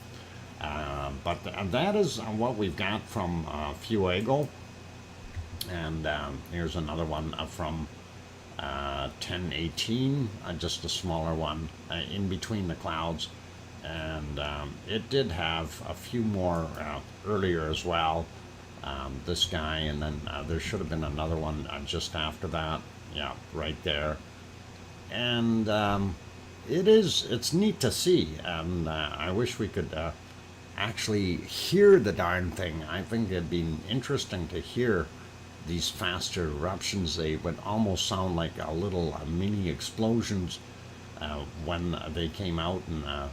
But that is what we've got from Fuego. And here's another one from 1018, just a smaller one, in between the clouds. And it did have a few more earlier as well, this guy, and then there should have been another one just after that. Yeah, right there. And it's neat to see, and I wish we could actually hear the darn thing. I think it'd be interesting to hear these faster eruptions, they would almost sound like a little mini explosions when they came out. And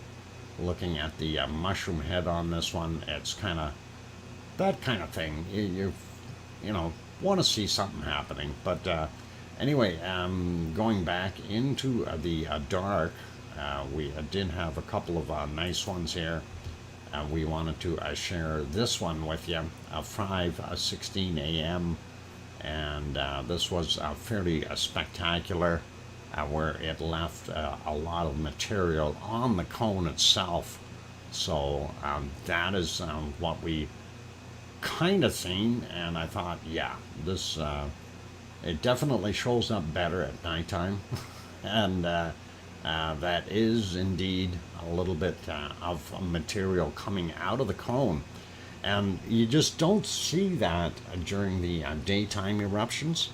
looking at the mushroom head on this one, it's kind of that kind of thing. You know, want to see something happening. But anyway, going back into the dark, we did have a couple of nice ones here. We wanted to share this one with you, 5:16 a.m. And this was fairly spectacular, where it left a lot of material on the cone itself. So that is what we kind of seen, and I thought, yeah, this it definitely shows up better at nighttime, and that is indeed a little bit of material coming out of the cone, and you just don't see that during the daytime eruptions,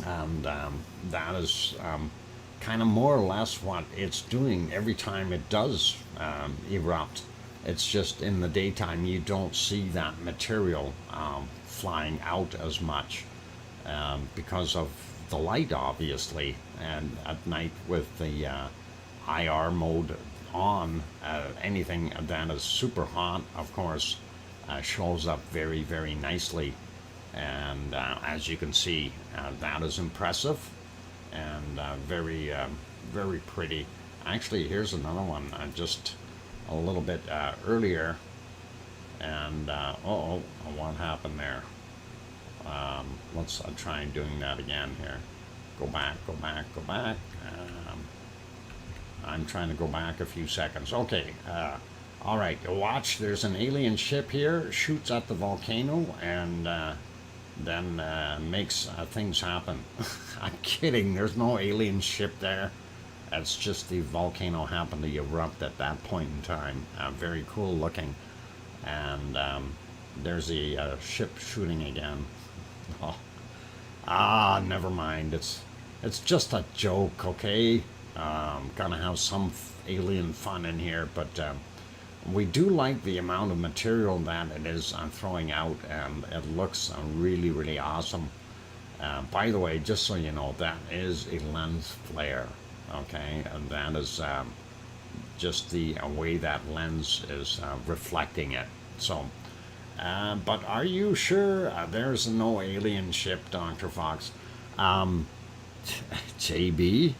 and that is kind of more or less what it's doing every time it does erupt. It's just in the daytime you don't see that material flying out as much because of the light, obviously, and at night with the IR mode on, anything that is super hot, of course, shows up very, very nicely. And as you can see, that is impressive and very, very pretty. Actually, here's another one just a little bit earlier, and what happened there? Let's try doing that again here. Go back. I'm trying to go back a few seconds. Okay, all right, watch, there's an alien ship here, shoots at the volcano, and then makes things happen. I'm kidding, there's no alien ship there. That's just the volcano happened to erupt at that point in time. Very cool looking. And there's the ship shooting again. Oh. Never mind. It's just a joke, okay? Gonna have some alien fun in here, but we do like the amount of material that it is throwing out, and it looks really, really awesome. By the way, just so you know, that is a lens flare. Okay, and that is just the way that lens is reflecting it. So, but are you sure there's no alien ship, Dr. Fox? JB,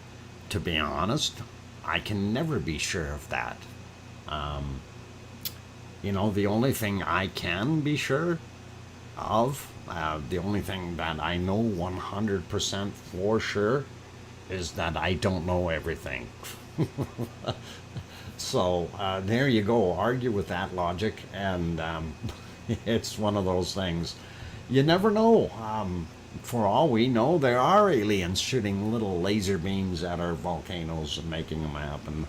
to be honest, I can never be sure of that. You know, the only thing I can be sure of, the only thing that I know 100% for sure, is that I don't know everything. So there you go, argue with that logic, and it's one of those things. You never know. For all we know, there are aliens shooting little laser beams at our volcanoes and making them happen.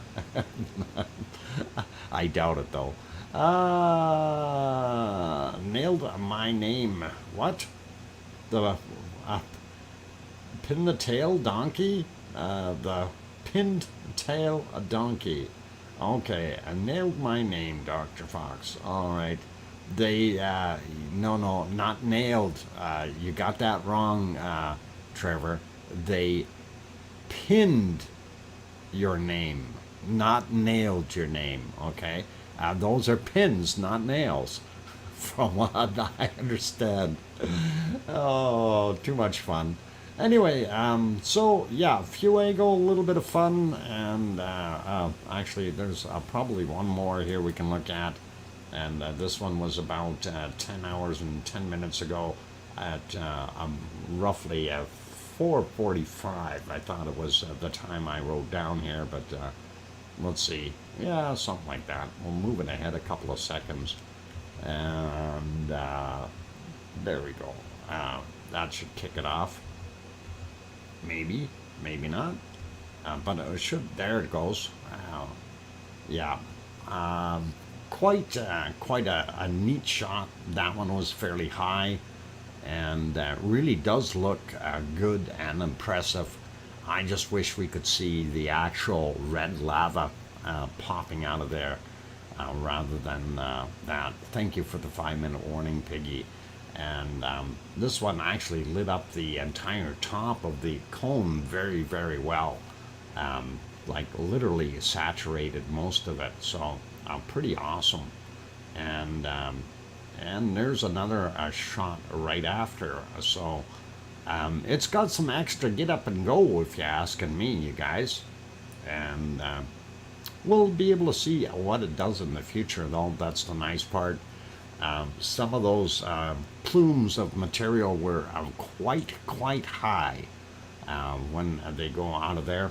I doubt it, though. Nailed my name. What? The pin the tail donkey? The pinned tail a donkey. Okay, I nailed my name, Dr. Fox. All right. They, no, not nailed. You got that wrong, Trevor. They pinned your name, not nailed your name, okay? Those are pins, not nails, from what I understand. Oh, too much fun. Anyway, so yeah, Fuego, a little bit of fun, and actually there's probably one more here we can look at, and this one was about 10 hours and 10 minutes ago at roughly 4:45. I thought it was the time I wrote down here, but let's see, yeah, something like that. We'll move it ahead a couple of seconds, and there we go. That should kick it off. Maybe, maybe not, but it should. There it goes. Yeah, quite a neat shot. That one was fairly high, and really does look good and impressive. I just wish we could see the actual red lava popping out of there rather than that. Thank you for the 5-minute warning, Piggy. And this one actually lit up the entire top of the cone very, very well. Like literally saturated most of it. So pretty awesome. And there's another shot right after. So it's got some extra get up and go, if you're asking me, you guys. And we'll be able to see what it does in the future, though. That's the nice part. Some of those plumes of material were quite high when they go out of there.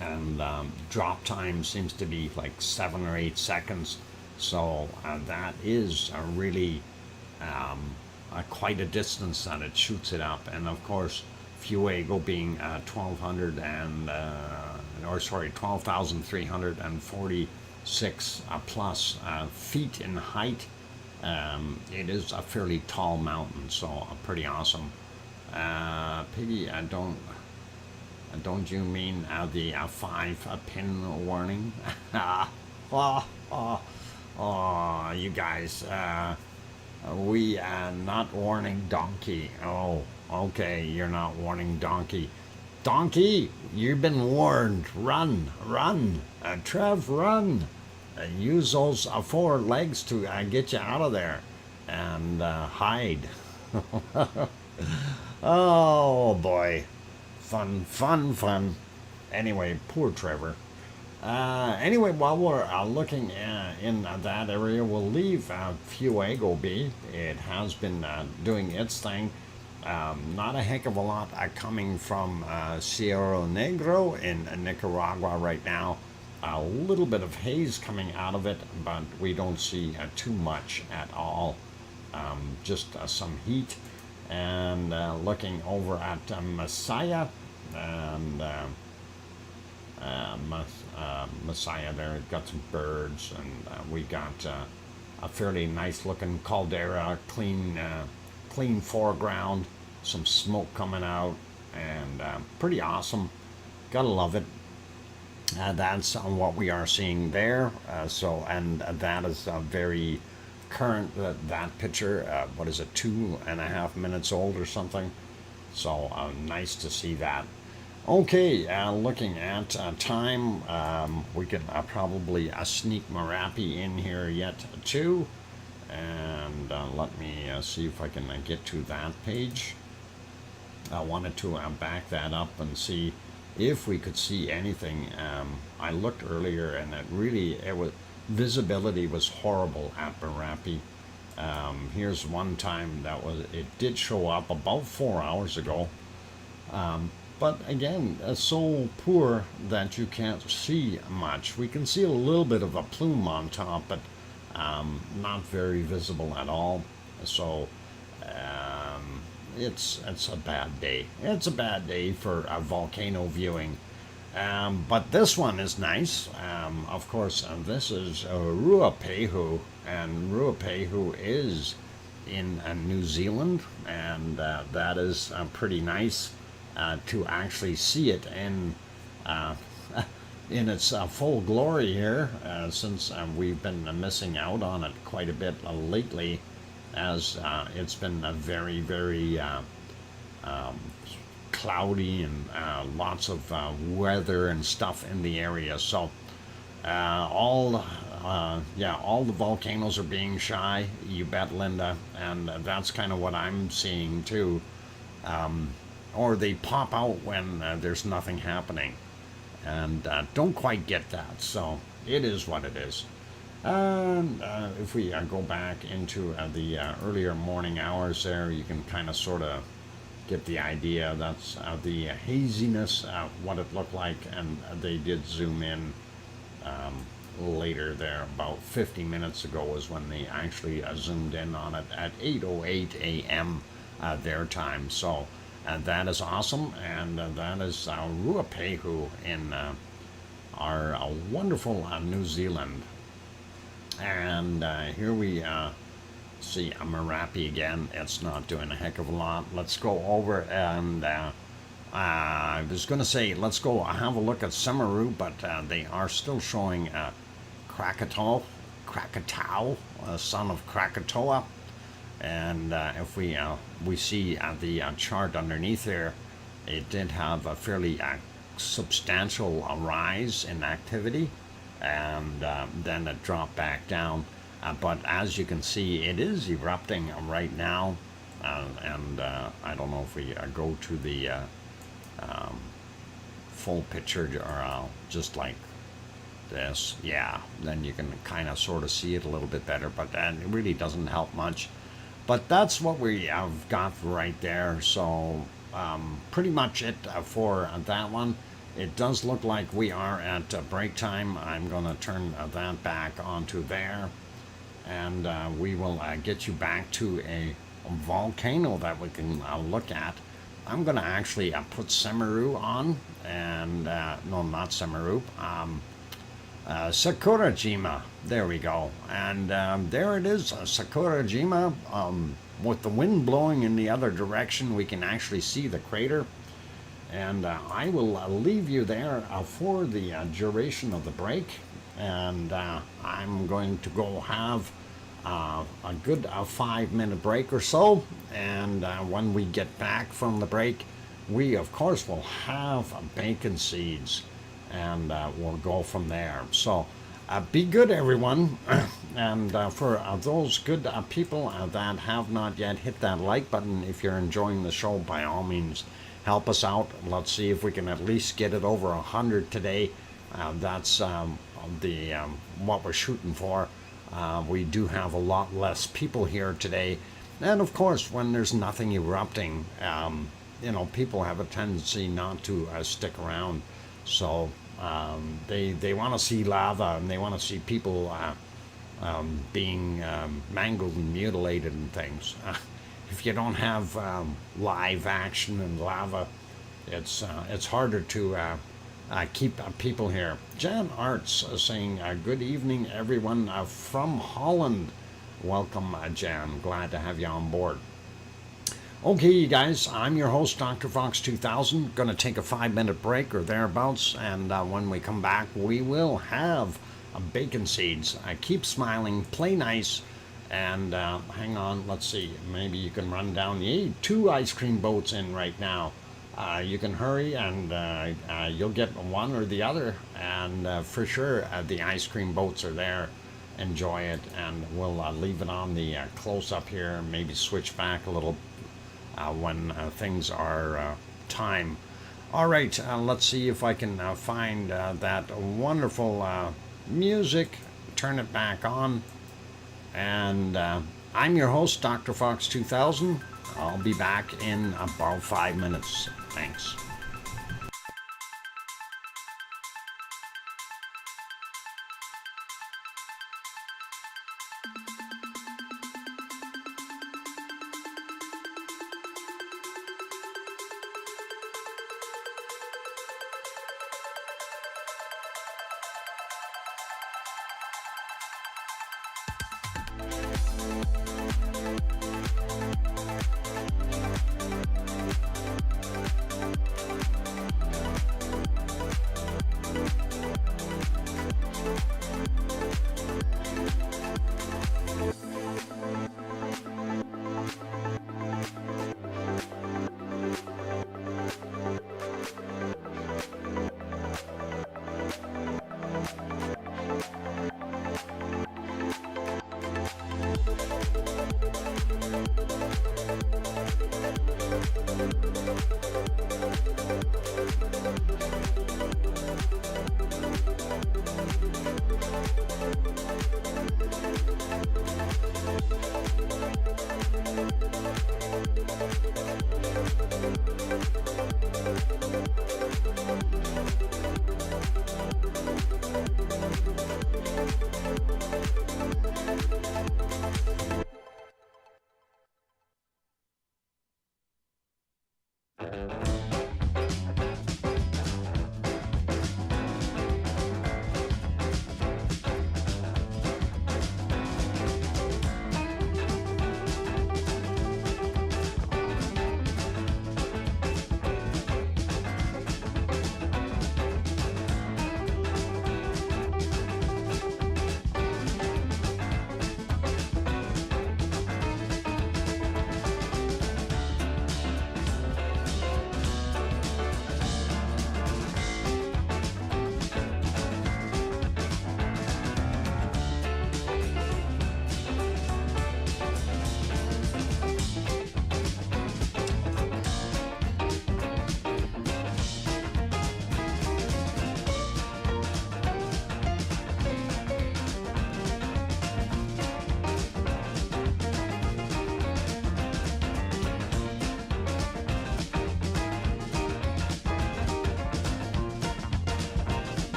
And drop time seems to be like 7 or 8 seconds. So that is really quite a distance that it shoots it up. And of course, Fuego being 12,346 plus feet in height. It is a fairly tall mountain, so pretty awesome. Piggy, don't you mean the 5-pin warning? Oh, you guys, we not warning Donkey. Oh, okay, you're not warning Donkey. Donkey, you've been warned. Run. Trev, run. Use those 4 legs to get you out of there and hide. Oh, boy. Fun. Anyway, poor Trevor. Anyway, while we're looking in that area, we'll leave Fuego be. It has been doing its thing. Not a heck of a lot coming from Sierra Negro in Nicaragua right now. A little bit of haze coming out of it, but we don't see too much at all. Just some heat. And looking over at Messiah and Messiah there, got some birds, and we got a fairly nice looking caldera, clean foreground, some smoke coming out, and pretty awesome. Gotta love it. That's what we are seeing there. And that is very current. That picture, what is it, 2.5 minutes old or something? So nice to see that. Okay, looking at time, we can probably sneak Merapi in here yet too. And let me see if I can get to that page. I wanted to back that up and see if we could see anything. I looked earlier, and visibility was horrible at Merapi. Here's one time it did show up about 4 hours ago. But again, so poor that you can't see much. We can see a little bit of a plume on top, but not very visible at all. So it's a bad day. It's a bad day for volcano viewing. But this one is nice. Of course, this is Ruapehu, and Ruapehu is in New Zealand, and that is pretty nice to actually see it in its full glory here, since we've been missing out on it quite a bit lately, as it's been very, very cloudy and lots of weather and stuff in the area. So all the volcanoes are being shy, you bet, Linda, and that's kind of what I'm seeing too. Or they pop out when there's nothing happening, and don't quite get that. So it is what it is. If we go back into the earlier morning hours there, you can kind of sort of get the idea. That's the haziness, what it looked like, and they did zoom in later there, about 50 minutes ago was when they actually zoomed in on it at 8:08 a.m. Their time. So that is awesome, and that is Ruapehu in our wonderful New Zealand. And here we see Merapi again. It's not doing a heck of a lot. Let's go over and I was going to say let's go have a look at Samaru, but they are still showing Krakatoa, son of Krakatoa, And if we see the chart underneath there, it did have a fairly substantial rise in activity, and then it dropped back down. But as you can see, it is erupting right now, and I don't know if we go to the full picture or just like this, yeah, then you can kind of sort of see it a little bit better, but it really doesn't help much. But that's what we have got right there. So pretty much it for that one. It does look like we are at break time. I'm going to turn that back onto there, and we will get you back to a volcano that we can look at. I'm going to actually put Semaru on, and no, not Semaru, Sakurajima. There we go. And there it is, Sakurajima. With the wind blowing in the other direction, we can actually see the crater. And I will leave you there for the duration of the break. And I'm going to go have a good 5-minute break or so. And when we get back from the break, we of course will have bacon seeds, and we'll go from there. So be good, everyone. And for those good people that have not yet hit that like button, if you're enjoying the show, by all means help us out. Let's see if we can at least get it over 100 today. That's what we're shooting for. We do have a lot less people here today, and of course, when there's nothing erupting, people have a tendency not to stick around. So they want to see lava, and they want to see people being mangled and mutilated and things. If you don't have live action and lava, it's harder to keep people here. Jan Arts saying good evening, everyone from Holland. Welcome, Jan. Glad to have you on board. Okay, you guys, I'm your host, DrFox2000. Going to take a 5-minute break or thereabouts, and when we come back, we will have bacon seeds. Keep smiling, play nice, and hang on, let's see, maybe you can run down. You need 2 ice cream boats in right now. You can hurry, and you'll get one or the other, and for sure the ice cream boats are there. Enjoy it, and we'll leave it on the close-up here, maybe switch back a little when things are time. All right, let's see if I can find that wonderful music, turn it back on, and I'm your host, DrFox2000. I'll be back in about 5 minutes. Thanks.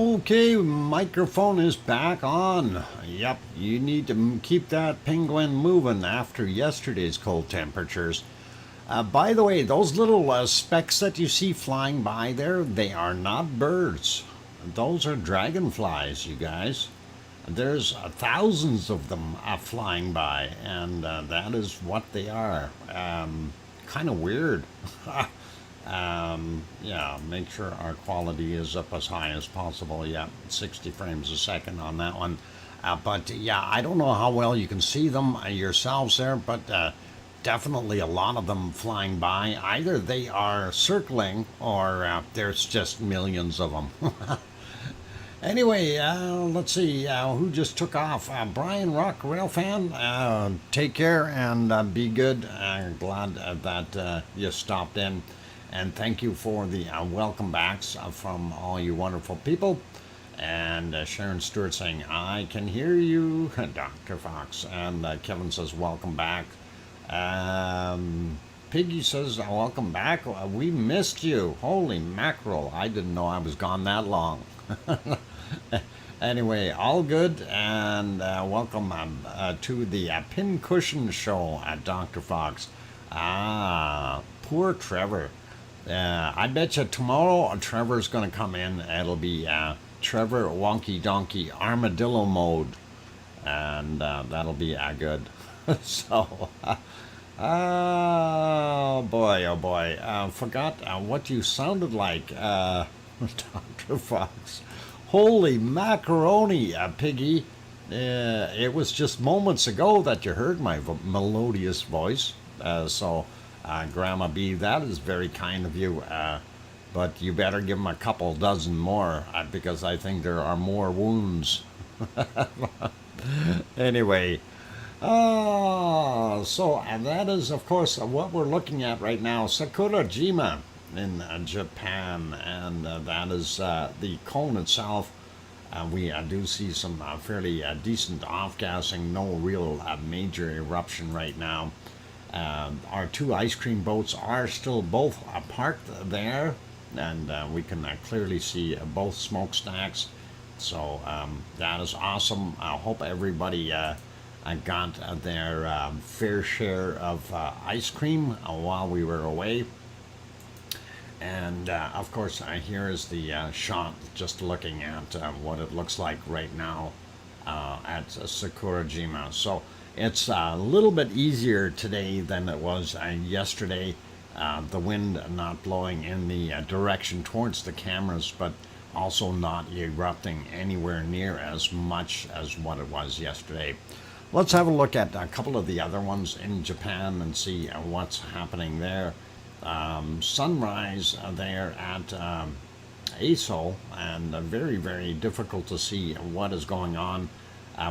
Okay, microphone is back on. Yep, you need to keep that penguin moving after yesterday's cold temperatures. By the way, those little specks that you see flying by there, they are not birds. Those are dragonflies, you guys. There's thousands of them flying by, and that is what they are. Kind of weird. Yeah, make sure our quality is up as high as possible. Yeah, 60 frames a second on that one. But yeah, I don't know how well you can see them yourselves there, but definitely a lot of them flying by. Either they are circling or there's just millions of them. Anyway, let's see who just took off. Brian Rock, rail fan. Take care and be good. Glad that you stopped in. And thank you for the welcome backs from all you wonderful people. And Sharon Stewart saying, I can hear you, Dr. Fox. And Kevin says, welcome back. Piggy says, welcome back. We missed you. Holy mackerel. I didn't know I was gone that long. Anyway, all good, and welcome to the Pincushion Show at Dr. Fox. Poor Trevor. I bet you tomorrow Trevor's going to come in. It'll be Trevor Wonky Donkey Armadillo mode, and that'll be good. So, oh boy, forgot what you sounded like, Dr. Fox. Holy macaroni, Piggy. It was just moments ago that you heard my melodious voice. So, Grandma B, that is very kind of you. But you better give him a couple dozen more because I think there are more wounds. Anyway, so that is, of course, what we're looking at right now. Sakurajima in Japan, and that is the cone itself. We do see some fairly decent off-gassing, no real major eruption right now. Our two ice cream boats are still both parked there, and we can clearly see both smokestacks. So that is awesome. I hope everybody got their fair share of ice cream while we were away. And of course, here is the shot, just looking at what it looks like right now at Sakurajima. So it's a little bit easier today than it was yesterday. The wind not blowing in the direction towards the cameras, but also not erupting anywhere near as much as what it was yesterday. Let's have a look at a couple of the other ones in Japan and see what's happening there. Sunrise there at Aso, and very, very difficult to see what is going on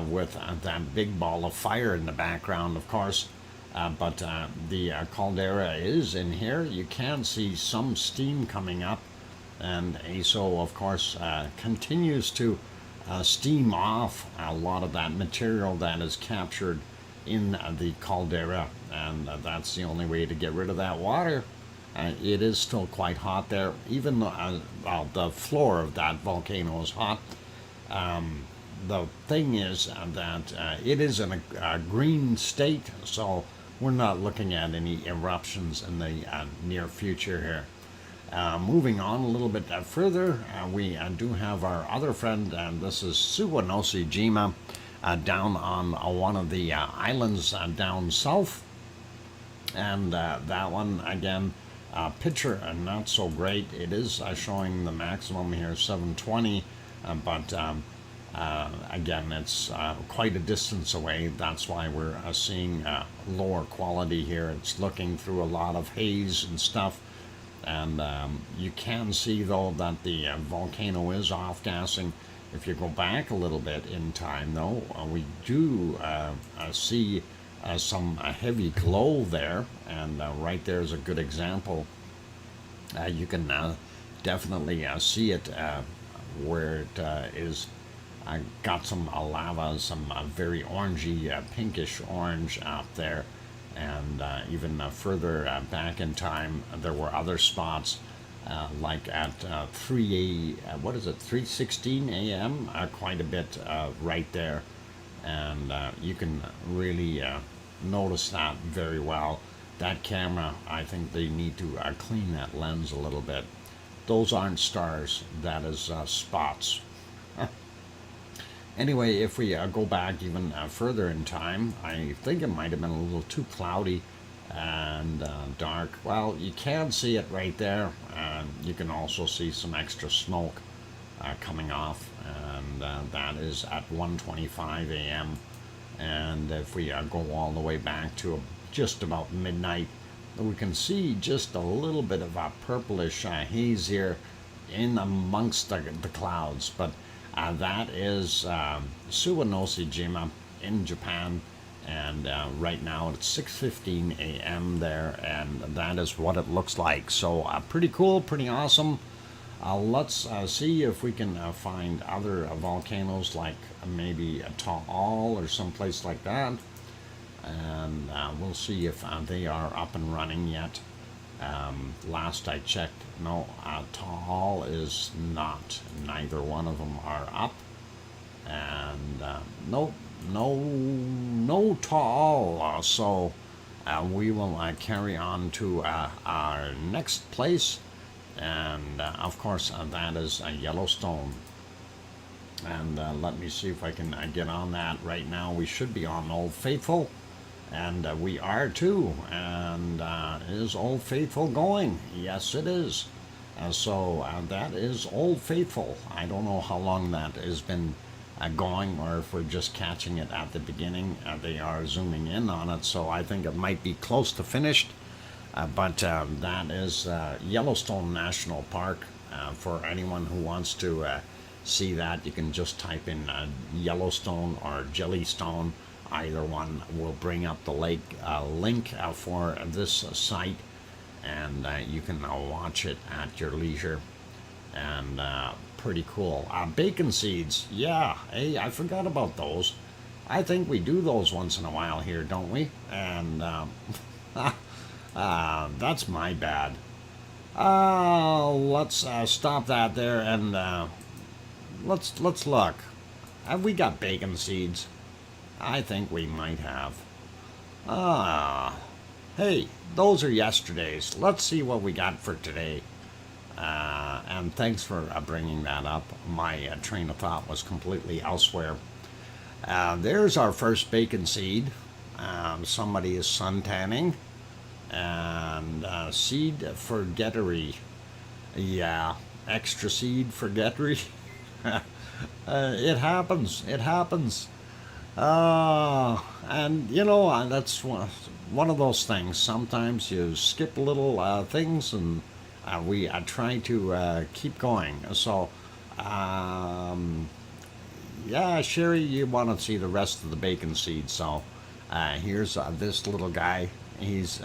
with that big ball of fire in the background, of course. But the caldera is in here. You can see some steam coming up, and Aso, of course, continues to steam off a lot of that material that is captured in the caldera, and that's the only way to get rid of that water. It is still quite hot there. Even the floor of that volcano is hot. The thing is that it is in a green state, so we're not looking at any eruptions in the near future here. Moving on a little bit further, we do have our other friend, and this is Suwanoshi Jima, down on one of the islands down south. And that one, again, picture not so great. It is showing the maximum here, 720, but again, it's quite a distance away. That's why we're seeing lower quality here. It's looking through a lot of haze and stuff. And you can see, though, that the volcano is off-gassing. If you go back a little bit in time, though, we do see some heavy glow there, and right there is a good example. You can definitely see it where it is got some lava, some very orangey, pinkish orange out there. And even further back in time, there were other spots like at 3:16 a.m. Quite a bit right there, and you can really notice that very well. That camera, I think they need to clean that lens a little bit. Those aren't stars, that is spots. Anyway, if we go back even further in time, I think it might have been a little too cloudy and dark. Well, you can see it right there. You can also see some extra smoke coming off, and that is at 1:25 a.m. And if we go all the way back to just about midnight, we can see just a little bit of a purplish haze here in amongst the clouds. But that is Suwanoshijima in Japan, and right now it's 6:15 a.m. there, and that is what it looks like. So pretty cool, pretty awesome. Let's see if we can find other volcanoes, like maybe a Taal or someplace like that, and we'll see if they are up and running yet. Last I checked, no, Taal is not. Neither one of them are up, and no Taal. So we will carry on to our next place, and of course that is Yellowstone. And let me see if I can get on that right now. We should be on Old Faithful. And we are too. And is Old Faithful going? Yes, it is. So that is Old Faithful. I don't know how long that has been going, or if we're just catching it at the beginning. They are zooming in on it, so I think it might be close to finished. But that is Yellowstone National Park. For anyone who wants to see that, you can just type in Yellowstone or Jellystone. Either one will bring up the link for this site, and you can watch it at your leisure. And pretty cool. Bacon seeds, yeah. Hey, I forgot about those. I think we do those once in a while here, don't we? And that's my bad. Let's stop that there, and let's look. Have we got bacon seeds? I think we might have. Hey, those are yesterday's. Let's see what we got for today. And thanks for bringing that up. My train of thought was completely elsewhere. There's our first bacon seed. Somebody is suntanning. And seed forgettery. Yeah, extra seed forgettery. It happens. It happens. And you know, that's one of those things. Sometimes you skip little things, and we try to keep going. So, yeah, Sherry, you want to see the rest of the bacon seeds. So, here's this little guy. He's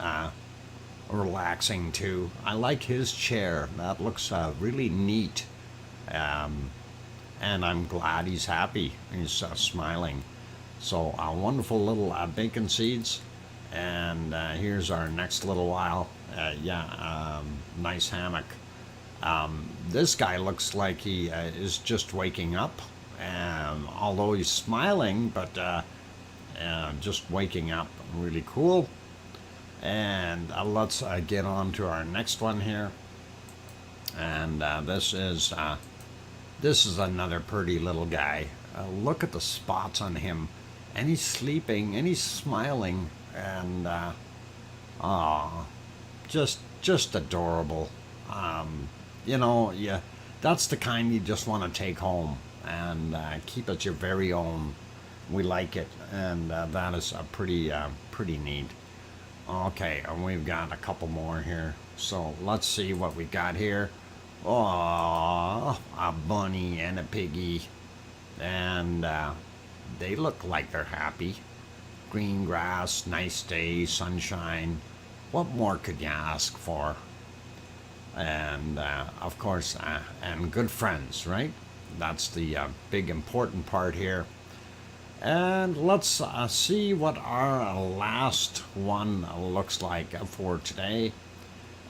relaxing too. I like his chair. That looks really neat. And I'm glad he's happy. He's smiling. So wonderful little bacon seeds, and here's our next little while. Nice hammock. This guy looks like he is just waking up, although he's smiling, but just waking up. Really cool. And let's get on to our next one here. And this is another pretty little guy. Look at the spots on him. And he's sleeping, and he's smiling, and just adorable. You know, yeah, that's the kind you just want to take home and keep as your very own. We like it, and that is pretty neat. Okay, and we've got a couple more here. So let's see what we got here. Oh, a bunny and a piggy, and they look like they're happy. Green grass, nice day, sunshine. What more could you ask for? And of course, and good friends, right? That's the big important part here. And let's see what our last one looks like for today.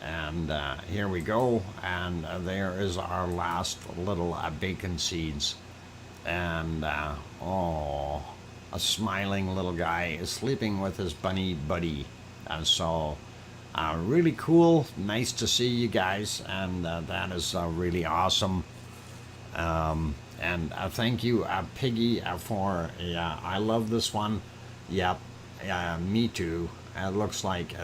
And here we go, and there is our last little bacon seeds. And oh, a smiling little guy is sleeping with his bunny buddy. So really cool, nice to see you guys, and that is really awesome. And thank you, Piggy, for, yeah, I love this one. Yep, me too. It looks like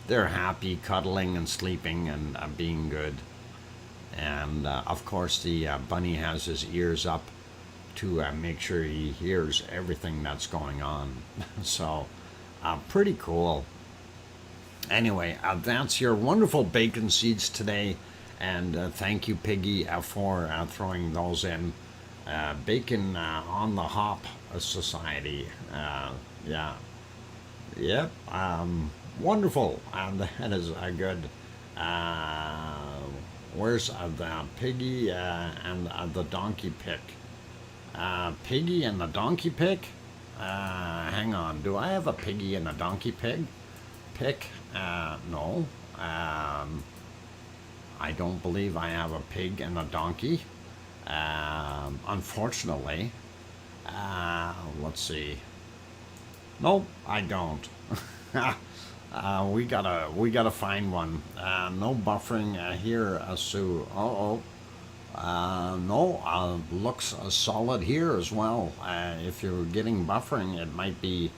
they're happy, cuddling and sleeping and being good. And of course, the bunny has his ears up to make sure he hears everything that's going on. So, pretty cool. Anyway, that's your wonderful bacon seeds today. And thank you, Piggy, for throwing those in. Bacon on the Hop Society. Yeah. Yep. Wonderful. That is good. Where's the Piggy and the donkey pick? Piggy and the donkey pick? Hang on. Do I have a piggy and a donkey pick? No. I don't believe I have a pig and a donkey. Unfortunately. Let's see. Nope, I don't. We gotta find one. No buffering here, Sue. No, looks solid here as well. If you're getting buffering, it might be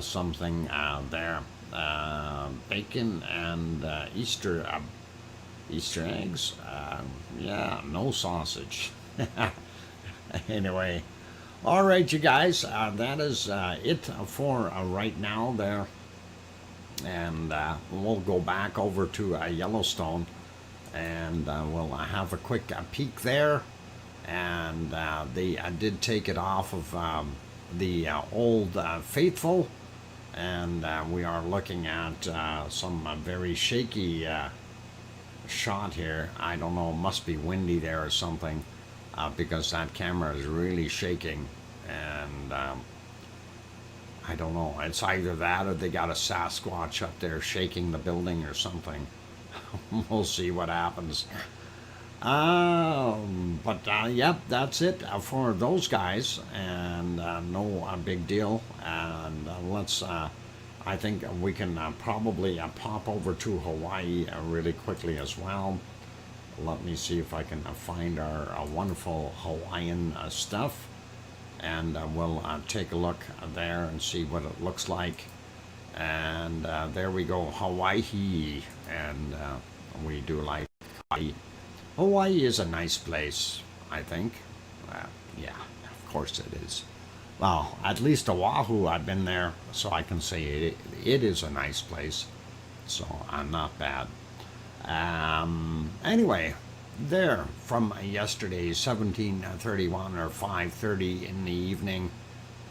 something there. Bacon and Easter eggs. Yeah, no sausage. Anyway, all right, you guys. That is it for right now there. And we'll go back over to Yellowstone, and we'll have a quick peek there. And they did take it off of the Old Faithful, and we are looking at some very shaky shot here. I don't know, must be windy there or something, because that camera is really shaking. And I don't know, it's either that or they got a Sasquatch up there shaking the building or something. We'll see what happens. But yep, that's it for those guys, and no big deal. And let's I think we can probably pop over to Hawaii really quickly as well. Let me see if I can find our wonderful Hawaiian stuff, and we'll take a look there and see what it looks like. And there we go, Hawaii. And we do like Hawaii. Hawaii is a nice place, I think. Yeah, of course it is. Well, at least Oahu, I've been there, so I can say it is a nice place. So not bad. Anyway, there from yesterday, 1731 or 5:30 in the evening.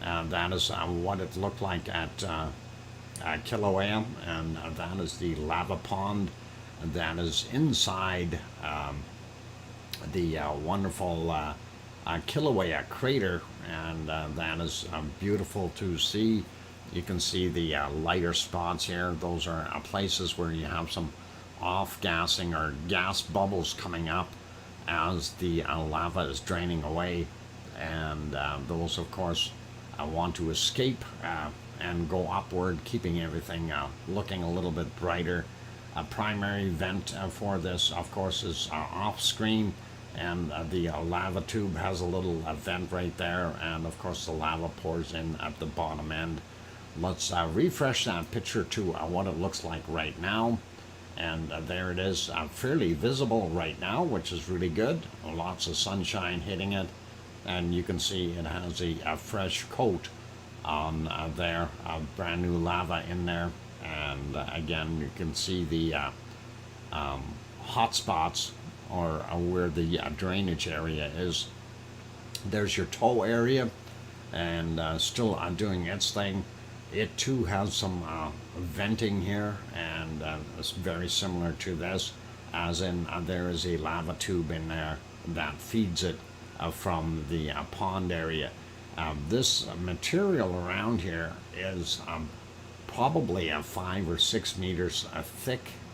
That is what it looked like at Kilauea, and that is the lava pond that is inside the wonderful Kilauea crater, and that is beautiful to see. You can see the lighter spots here. Those are places where you have some off-gassing or gas bubbles coming up as the lava is draining away, and those of course want to escape and go upward, keeping everything looking a little bit brighter. A primary vent for this, of course, is off screen, and the lava tube has a little vent right there, and of course the lava pours in at the bottom end. Let's refresh that picture to what it looks like right now. And there it is, fairly visible right now, which is really good. Lots of sunshine hitting it, and you can see it has a fresh coat on there, brand new lava in there. And again, you can see the hot spots, or where the drainage area is. There's your toe area, and still doing its thing. It too has some venting here, and it's very similar to this, as in there is a lava tube in there that feeds it from the pond area. This material around here is probably 5 or 6 meters thick,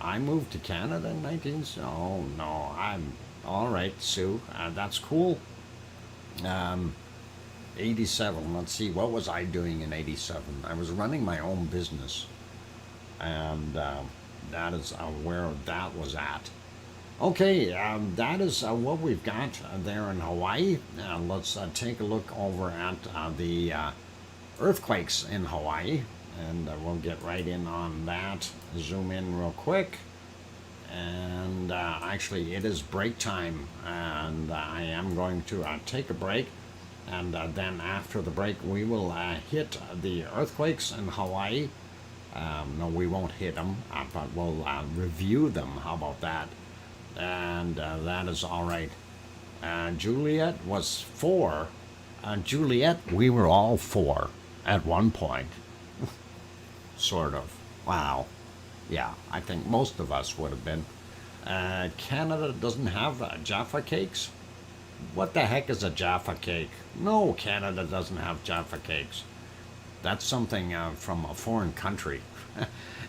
I moved to Canada in 19. Oh no, I'm all right, Sue. That's cool. Um, 87. Let's see, what was I doing in 87? I was running my own business, and that is where that was at. Okay, that is what we've got there in Hawaii. Let's take a look over at the earthquakes in Hawaii, and we'll get right in on that. Zoom in real quick. And actually, it is break time, and I am going to take a break. And then after the break, we will hit the earthquakes in Hawaii. No, we won't hit them, but we'll review them. How about that? And that is all right. Juliet was four. Juliet, we were all four at one point, sort of. Wow. Yeah, I think most of us would have been. Canada doesn't have Jaffa cakes. What the heck is a Jaffa cake? No, Canada doesn't have Jaffa cakes. That's something from a foreign country.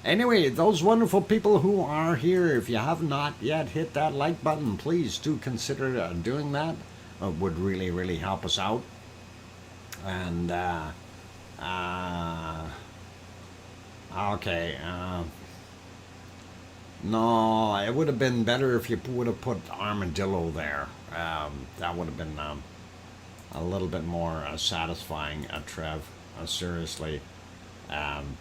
Anyway, those wonderful people who are here, if you have not yet hit that like button, please do consider doing that. It would really, really help us out. And, uh, okay, no, it would have been better if you would have put armadillo there. That would have been a little bit more satisfying, Trev. Seriously. Um,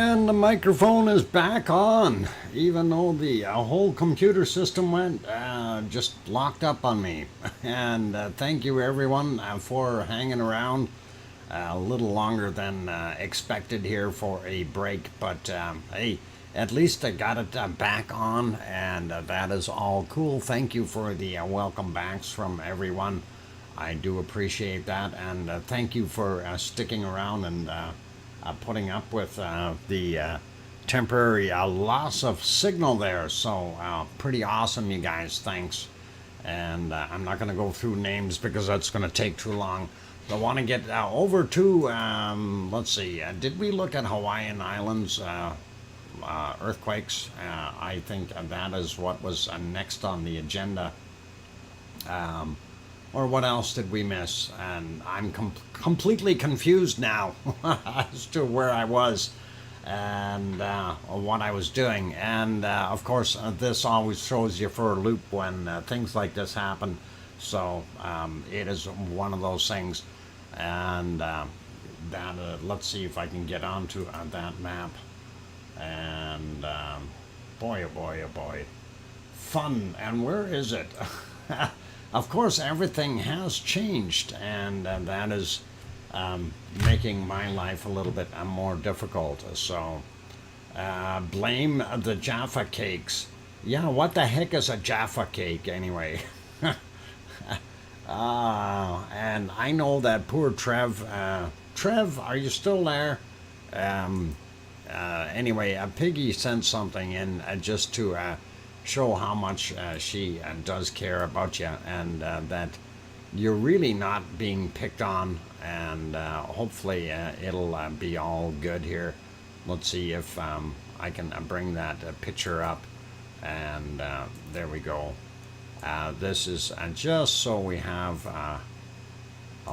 And the microphone is back on, even though the whole computer system went just locked up on me. And thank you everyone for hanging around a little longer than expected here for a break. But hey, at least I got it back on, and that is all cool. Thank you for the welcome backs from everyone. I do appreciate that, and thank you for sticking around and putting up with the temporary loss of signal there. So pretty awesome, you guys. Thanks. And I'm not going to go through names because that's going to take too long. I want to get over to, let's see, did we look at Hawaiian Islands earthquakes? I think that is what was next on the agenda. Or what else did we miss? And I'm completely confused now as to where I was and what I was doing. And of course, this always throws you for a loop when things like this happen. So it is one of those things. And that let's see if I can get onto that map. And boy, oh boy, oh boy, fun. And where is it? Of course, everything has changed, and that is making my life a little bit more difficult. So, blame the Jaffa cakes. Yeah, what the heck is a Jaffa cake anyway? And I know that poor Trev. Trev, are you still there? Anyway, Piggy sent something in just to show how much she does care about you, and that you're really not being picked on, and hopefully it'll be all good here. Let's see if I can bring that picture up, and there we go. This is just so we have a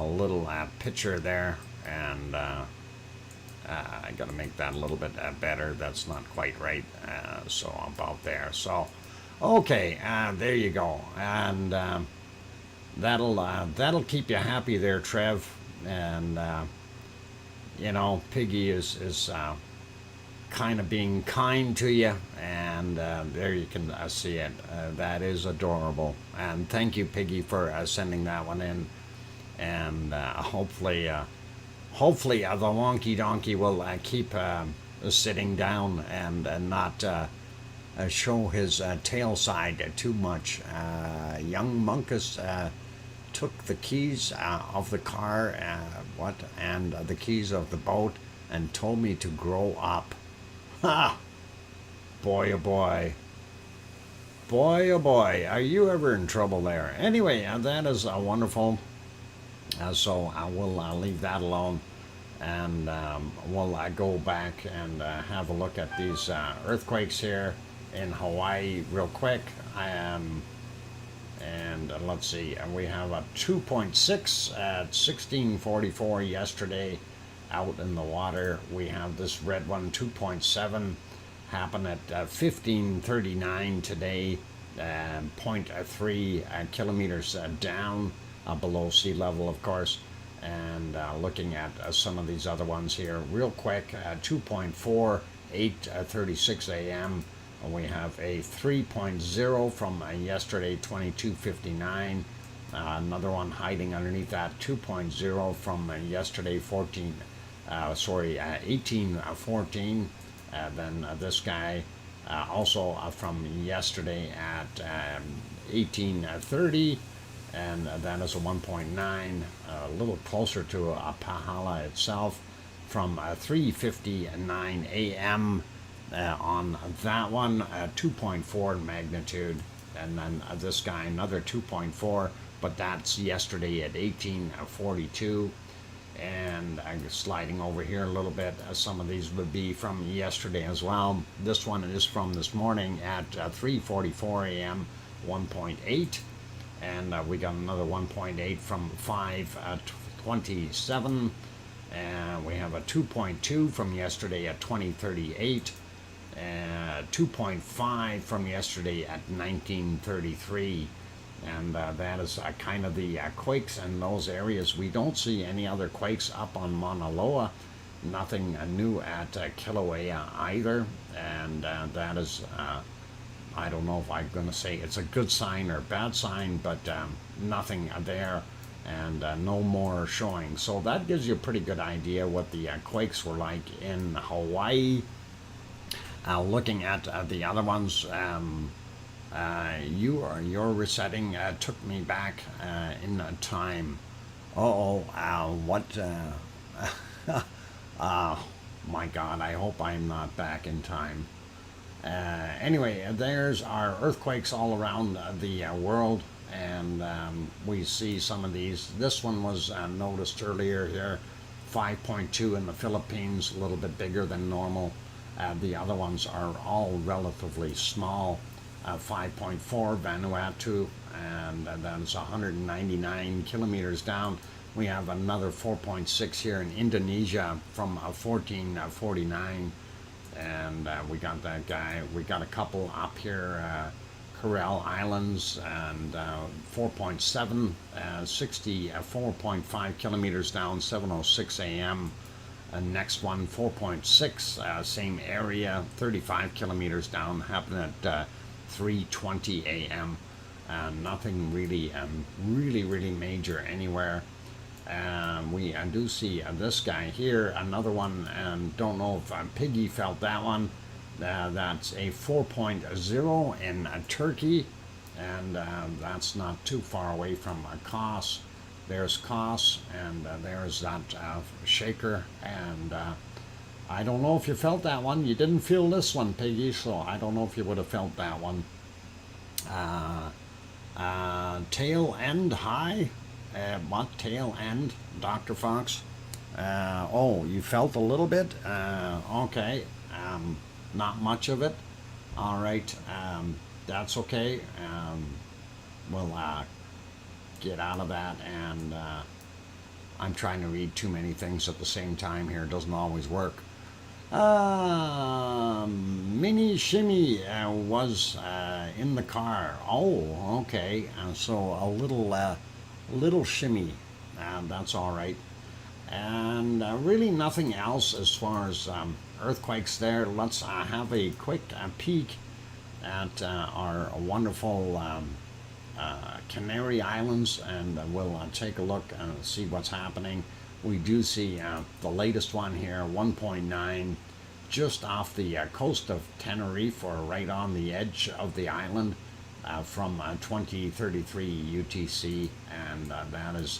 little picture there, and I gotta make that a little bit better. That's not quite right. So about there. So okay, there you go, and that'll keep you happy there, Trev. And you know, Piggy is kind of being kind to you, and there you can see it. That is adorable, and thank you, Piggy, for sending that one in. And hopefully the wonky donkey will keep sitting down and not show his tail side too much. Young Munkus took the keys of the car, and the keys of the boat, and told me to grow up. Ha! Boy, oh boy. Boy, oh boy, are you ever in trouble there? Anyway, that is wonderful. So I will leave that alone, and we'll go back and have a look at these earthquakes here in Hawaii real quick. And let's see, we have a 2.6 at 16:44 yesterday out in the water. We have this red one, 2.7, happened at 15:39 today, 0.3 kilometers down below sea level, of course. And looking at some of these other ones here real quick, 2.4, 8:36 a.m. We have a 3.0 from yesterday, 22:59. Another one hiding underneath that, 2.0 from yesterday, 18:14. Then this guy also from yesterday at 18:30. And that is a 1.9, a little closer to Pahala itself, from 3:59 a.m. On that one, 2.4 magnitude. And then this guy, another 2.4, but that's yesterday at 18:42. And I'm sliding over here a little bit. Some of these would be from yesterday as well. This one is from this morning at 3:44 a.m., 1.8. And we got another 1.8 from 5:27, and we have a 2.2 from yesterday at 20:38, 2.5 from yesterday at 19:33, and that is kind of the quakes in those areas. We don't see any other quakes up on Mauna Loa, nothing new at Kilauea either, and that is, I don't know if I'm going to say it's a good sign or bad sign, but nothing there, and no more showing. So that gives you a pretty good idea what the quakes were like in Hawaii. Looking at the other ones, your resetting took me back in time. What? My God, I hope I'm not back in time. Anyway, there's our earthquakes all around the world, and we see some of these. This one was noticed earlier here, 5.2 in the Philippines, a little bit bigger than normal. The other ones are all relatively small. 5.4 Vanuatu, and that's 199 kilometers down. We have another 4.6 here in Indonesia from 1449, and we got that guy. We got a couple up here, Kuril Islands, and 4.7, 64.5 kilometers down, 7:06 a.m. Next one, 4.6, same area, 35 kilometers down, happened at 3:20 a.m. Nothing really, really major anywhere. We do see this guy here, another one, and don't know if Piggy felt that one. That's a 4.0 in Turkey, and that's not too far away from Kos. There's Kos, and there's that shaker, and I don't know if you felt that one. You didn't feel this one, Piggy, so I don't know if you would have felt that one. Tail end high? What tail end, Dr. Fox? Oh, you felt a little bit? Okay. Not much of it. All right. That's okay. We'll get out of that, and I'm trying to read too many things at the same time here. It doesn't always work. Mini Shimmy was in the car. Oh, okay. So a little shimmy. That's all right. And really nothing else as far as earthquakes there. Let's have a quick peek at our wonderful Canary Islands, and we'll take a look and see what's happening. We do see the latest one here, 1.9, just off the coast of Tenerife, or right on the edge of the island, from 2033 UTC, and that is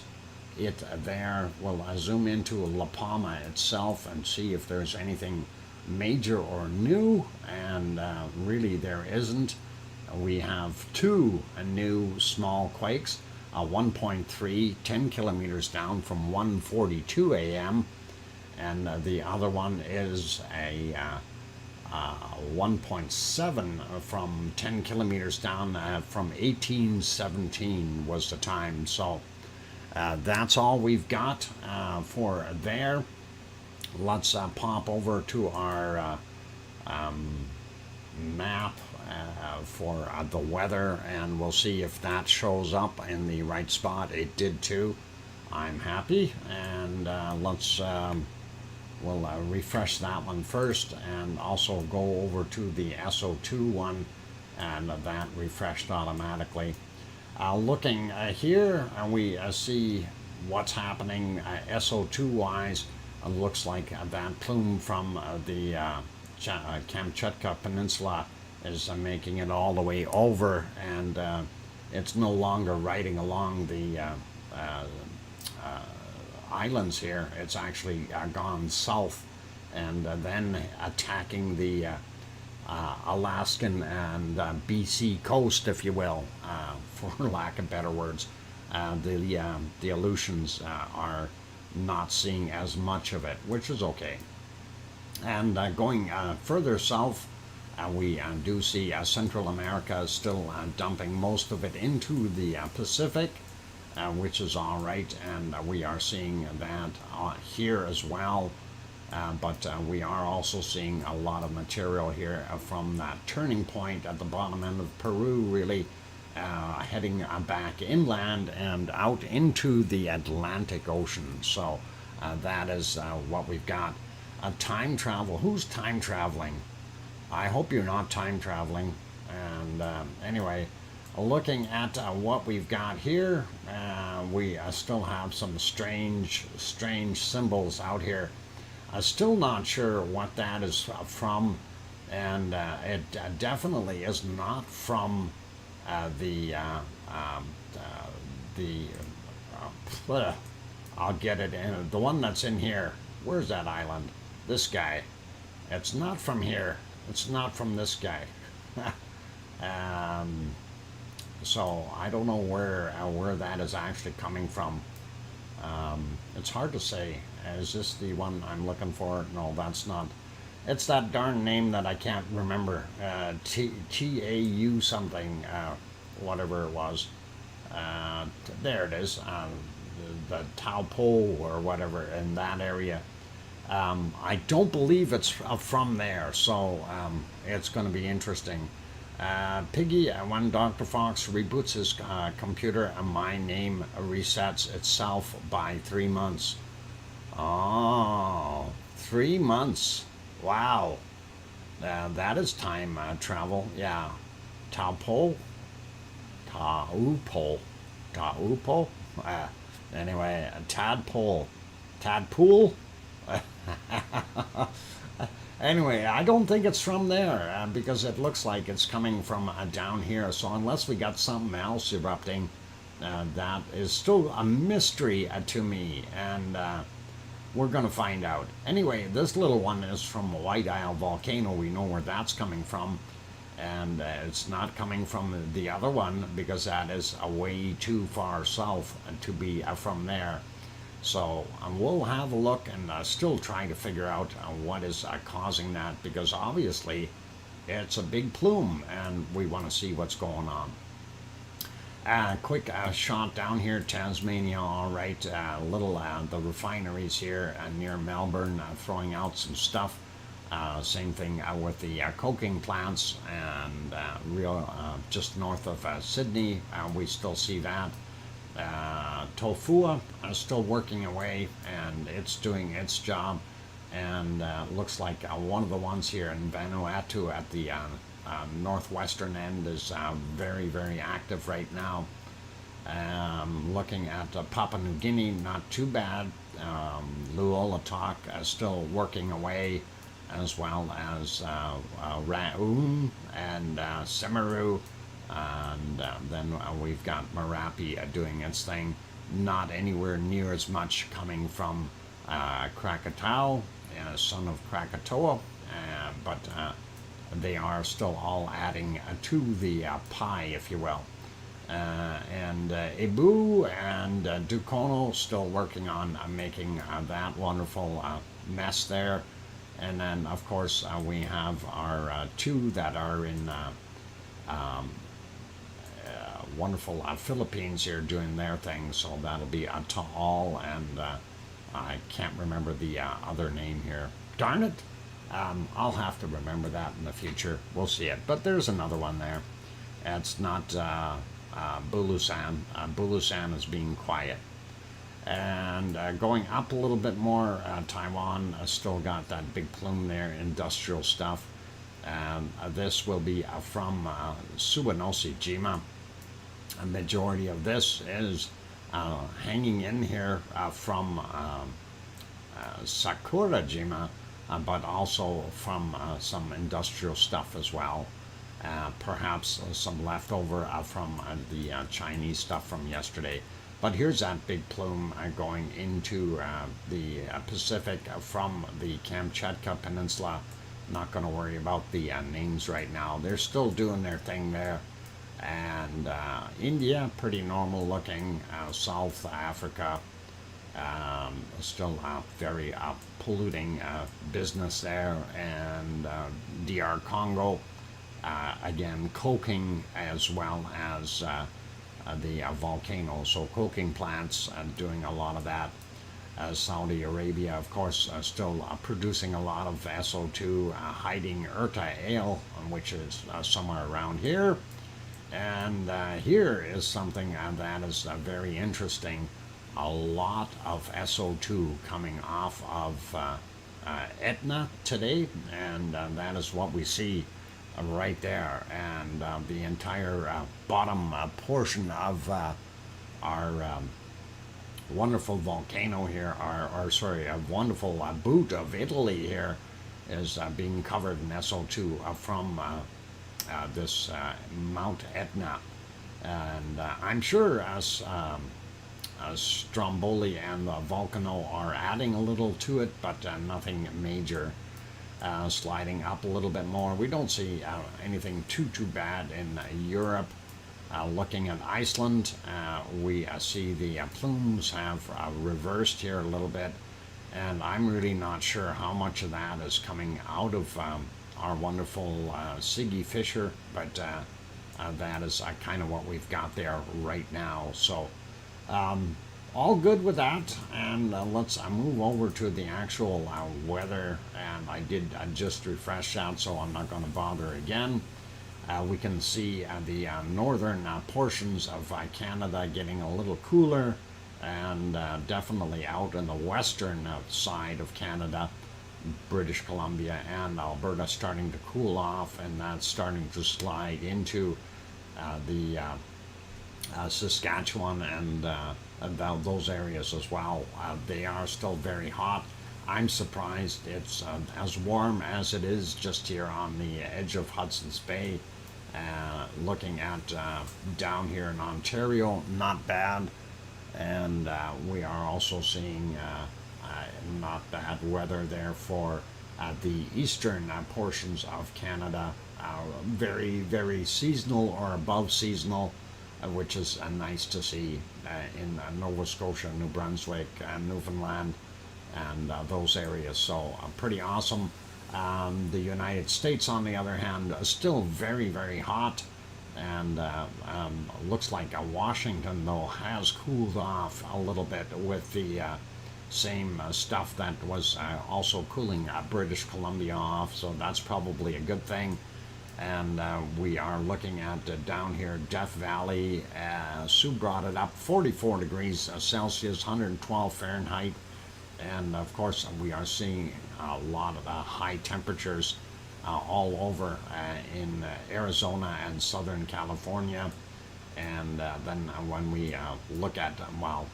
it there. We'll zoom into La Palma itself and see if there's anything major or new, and really there isn't. We have two new small quakes, 1.3, 10 kilometers down from 1:42 a.m., and the other one is a 1.7 from 10 kilometers down from 1817 was the time. So that's all we've got for there. Let's pop over to our map for the weather, and we'll see if that shows up in the right spot. It did too. I'm happy, and we'll refresh that one first, and also go over to the SO2 one, and that refreshed automatically. Looking here, we see what's happening SO2 wise. Looks like that plume from the Kamchatka Peninsula is making it all the way over, and it's no longer riding along the islands here. It's actually gone south, and then attacking the Alaskan and BC coast, if you will, for lack of better words. The Aleutians are not seeing as much of it, which is okay. And going further south, we do see Central America still dumping most of it into the Pacific, which is all right, and we are seeing that here as well. But we are also seeing a lot of material here from that turning point at the bottom end of Peru, really heading back inland and out into the Atlantic Ocean. So that is what we've got. time travel. Who's time traveling? I hope you're not time traveling. And anyway, looking at what we've got here, we still have some strange symbols out here. I'm still not sure what that is from, and it definitely is not from the I'll get it in the one that's in here. Where's that island? This guy. It's not from here. It's not from this guy. So I don't know where that is actually coming from. It's hard to say. Is this the one I'm looking for? No, that's not. It's that darn name that I can't remember. TAU something, whatever it was. There it is. The Taupo or whatever in that area. I don't believe it's from there, so it's going to be interesting. Piggy, when Dr. Fox reboots his computer, my name resets itself by 3 months. Oh, 3 months. Wow. That is time travel. Yeah. Taupo? Taupo. Taupo? Anyway, tadpole. Tadpool? Anyway, I don't think it's from there because it looks like it's coming from down here. So unless we got something else erupting, that is still a mystery to me, and we're going to find out. Anyway, this little one is from White Isle Volcano. We know where that's coming from, and it's not coming from the other one because that is way too far south to be from there. So we'll have a look and still try to figure out what is causing that, because obviously it's a big plume and we want to see what's going on. Quick shot down here, Tasmania, all right. The refineries here near Melbourne throwing out some stuff. Same thing with the coking plants, and just north of Sydney, we still see that. Tofua is still working away, and it's doing its job, and looks like one of the ones here in Vanuatu at the northwestern end is very, very active right now. Looking at Papua New Guinea, not too bad. Luolatok is still working away, as well as Raun and Semeru. And then we've got Marapi doing its thing. Not anywhere near as much coming from Krakatau, son of Krakatoa, but they are still all adding to the pie, if you will. And Ibu and Dukono still working on making that wonderful mess there. And then, of course, we have our two that are in wonderful Philippines here doing their thing. So that'll be Taal, and I can't remember the other name here. Darn it! I'll have to remember that in the future. We'll see it. But there's another one there. It's not Bulusan. Bulusan is being quiet. And going up a little bit more, Taiwan still got that big plume there, industrial stuff. This will be from Suwanosi-jima. A majority of this is hanging in here from Sakura-jima, but also from some industrial stuff as well. Perhaps some leftover from the Chinese stuff from yesterday. But here's that big plume going into the Pacific from the Kamchatka Peninsula. Not going to worry about the names right now. They're still doing their thing there. And India, pretty normal looking. South Africa, still very polluting business there. And DR Congo, again, coking as well as the volcano. So coking plants doing a lot of that. Saudi Arabia, of course, still producing a lot of SO2, hiding Erta Ale, which is somewhere around here. And here is something that is very interesting. A lot of SO2 coming off of Etna today, and that is what we see right there. And the entire bottom portion of our wonderful volcano here, or sorry, a wonderful boot of Italy here, is being covered in SO2 from this Mount Etna. And I'm sure as Stromboli and the Volcano are adding a little to it, but nothing major. Sliding up a little bit more. We don't see anything too bad in Europe. Looking at Iceland, we see the plumes have reversed here a little bit, and I'm really not sure how much of that is coming out of our wonderful Siggy Fisher, but that is kind of what we've got there right now. So all good with that, and let's move over to the actual weather. And I did just refresh that, so I'm not going to bother again. We can see the northern portions of Canada getting a little cooler, and definitely out in the western side of Canada, British Columbia and Alberta, starting to cool off, and that's starting to slide into the Saskatchewan and those areas as well. They are still very hot. I'm surprised it's as warm as it is just here on the edge of Hudson's Bay. Looking at down here in Ontario, not bad. And we are also seeing not bad weather there for the eastern portions of Canada. Very, very seasonal or above seasonal, which is nice to see in Nova Scotia, New Brunswick, and Newfoundland, and those areas. So pretty awesome. The United States, on the other hand, is still very, very hot, and looks like Washington, though, has cooled off a little bit with the same stuff that was also cooling British Columbia off, so that's probably a good thing. And we are looking at down here, Death Valley. Sue brought it up, 44 degrees Celsius, 112 Fahrenheit. And of course, we are seeing a lot of high temperatures all over in Arizona and Southern California. And then when we look at, well,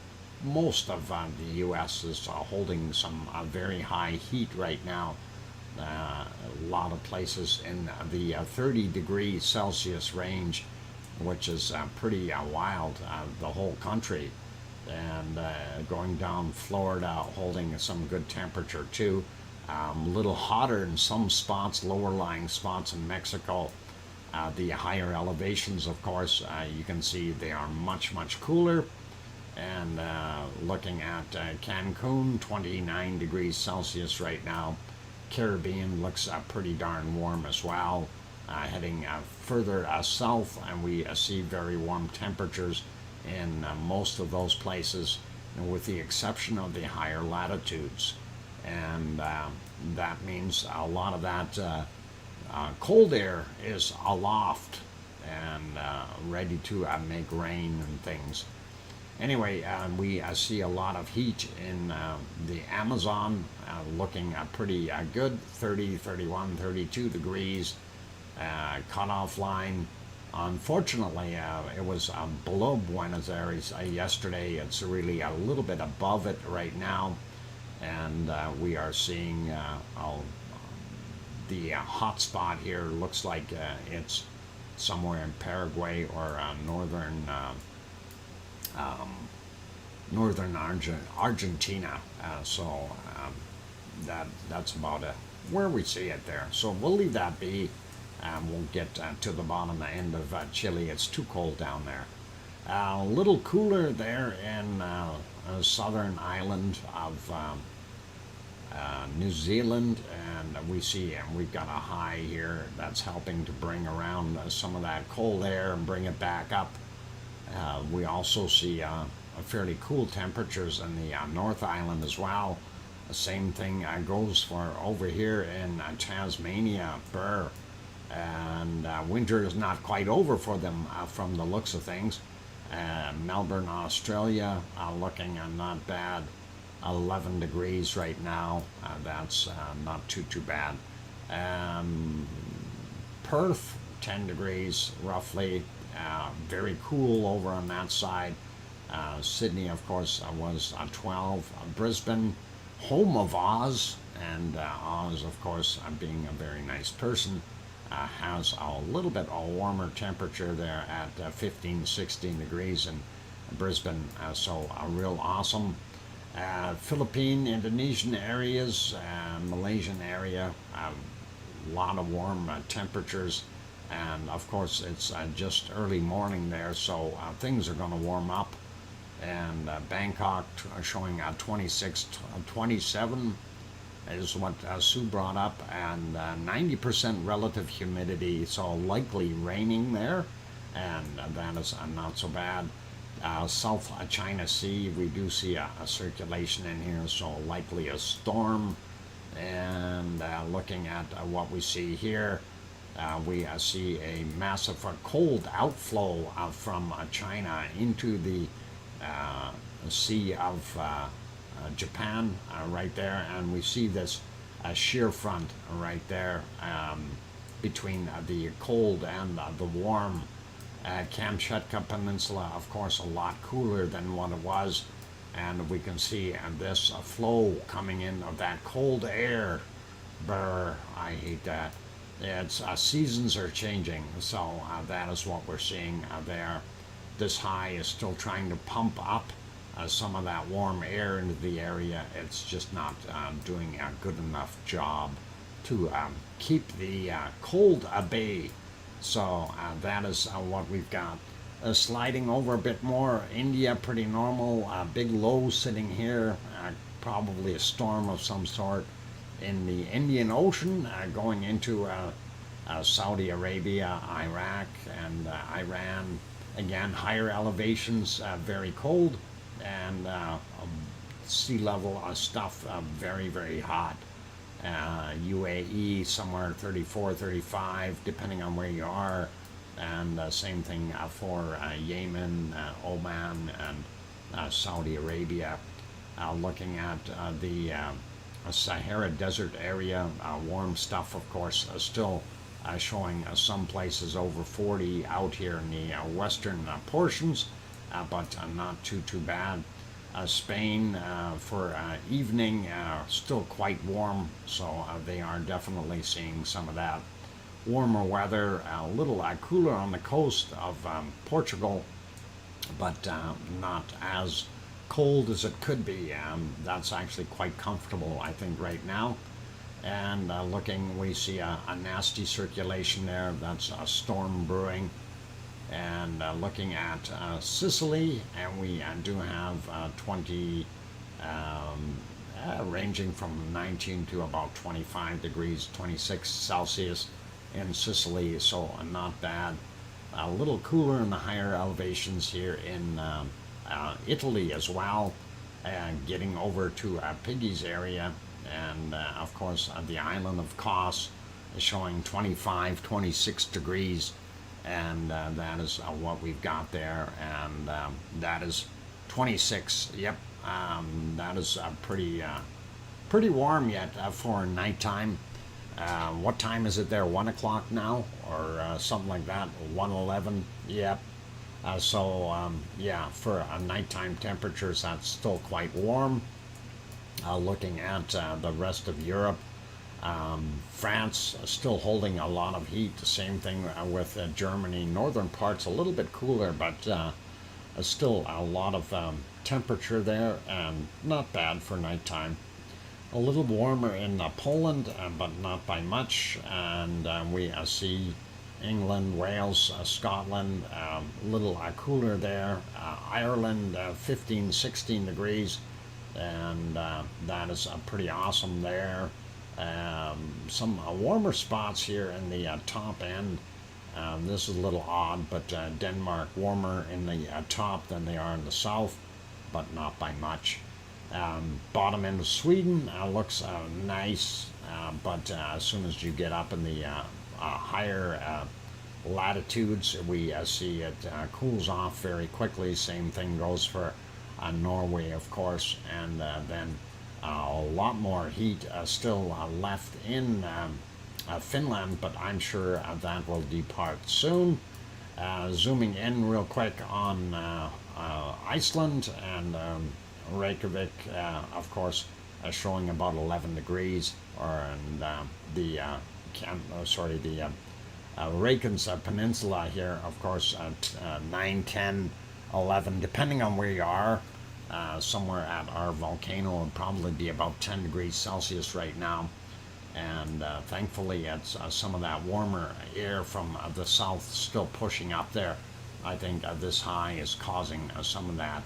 most of the U.S. is holding some very high heat right now. A lot of places in the 30 degrees Celsius range, which is pretty wild, the whole country. And going down Florida, holding some good temperature too. A little hotter in some spots, lower lying spots in Mexico. The higher elevations, of course, you can see they are much, much cooler. And looking at Cancun, 29 degrees Celsius right now. Caribbean looks pretty darn warm as well. Heading further south, and we see very warm temperatures in most of those places, with the exception of the higher latitudes. And that means a lot of that cold air is aloft and ready to make rain and things. Anyway, we see a lot of heat in the Amazon, looking pretty good, 30, 31, 32 degrees. Cutoff line, unfortunately, it was below Buenos Aires yesterday. It's really a little bit above it right now. And we are seeing the hot spot here looks like it's somewhere in Paraguay or northern Argentina. So that's about it, where we see it there. So we'll leave that be. We'll get to the bottom end of Chile. It's too cold down there. A little cooler there in southern island of New Zealand, and we see we've got a high here that's helping to bring around some of that cold air and bring it back up. We also see fairly cool temperatures in the North Island as well. The same thing goes for over here in Tasmania, Burr. And winter is not quite over for them from the looks of things. Melbourne, Australia, looking not bad. 11 degrees right now. That's not too bad. Um, Perth, 10 degrees roughly. Very cool over on that side. Sydney, of course, was 12. Brisbane, home of Oz, and Oz, of course, being a very nice person, has a little bit a warmer temperature there at 15, 16 degrees in Brisbane, so real awesome. Philippine, Indonesian areas, Malaysian area, a lot of warm temperatures, and of course it's just early morning there, so things are going to warm up. And Bangkok showing 26, 27 is what Sue brought up, and 90% relative humidity, so likely raining there, and that is not so bad. South China Sea, we do see a circulation in here, so likely a storm. And looking at what we see here, we see a massive cold outflow from China into the Sea of Japan right there, and we see this shear front right there between the cold and the warm. Kamchatka Peninsula, of course, a lot cooler than what it was, and we can see this flow coming in of that cold air. Brr, I hate that. It's seasons are changing, so that is what we're seeing there. This high is still trying to pump up some of that warm air into the area. It's just not doing a good enough job to keep the cold at bay. So that is what we've got. Sliding over a bit more, India pretty normal. Big low sitting here, probably a storm of some sort in the Indian Ocean, going into Saudi Arabia, Iraq, and Iran. Again, higher elevations, very cold, and sea level stuff very, very hot. UAE somewhere 34, 35, depending on where you are, and same thing for Yemen, Oman, and Saudi Arabia. Looking at the Sahara Desert area, warm stuff, of course, still showing some places over 40 out here in the western portions, but not too bad. Spain for evening, still quite warm, so they are definitely seeing some of that warmer weather. A little cooler on the coast of Portugal, but not as cold as it could be. That's actually quite comfortable, I think, right now. And looking, we see a nasty circulation there. That's a storm brewing. And looking at Sicily, and we do have 20, ranging from 19 to about 25 degrees, 26 Celsius in Sicily, so not bad. A little cooler in the higher elevations here in Italy as well, and getting over to Piggy's area, and of course the island of Kos is showing 25, 26 degrees. And that is what we've got there, and that is 26. Yep, that is pretty warm yet for nighttime. What time is it there? 1 o'clock now, or something like that? 1:11. Yep. Yeah, for nighttime temperatures, that's still quite warm. Looking at the rest of Europe. France still holding a lot of heat. The same thing with Germany. Northern parts a little bit cooler, but still a lot of temperature there, and not bad for nighttime. A little warmer in Poland, but not by much. And we see England, Wales, Scotland, a little cooler there. Ireland, 15, 16 degrees, and that is pretty awesome there. Some warmer spots here in the top end. This is a little odd, but Denmark warmer in the top than they are in the south, but not by much. Bottom end of Sweden looks nice, but as soon as you get up in the higher latitudes, we see it cools off very quickly. Same thing goes for Norway, of course, and then a lot more heat still left in Finland, but I'm sure that will depart soon. Zooming in real quick on Iceland and Reykjavik, of course, showing about 11 degrees, and the Reykjanes Peninsula here, of course, at 9, 10, 11, depending on where you are. Somewhere at our volcano would probably be about 10 degrees Celsius right now. And thankfully, it's some of that warmer air from the south still pushing up there. I think this high is causing some of that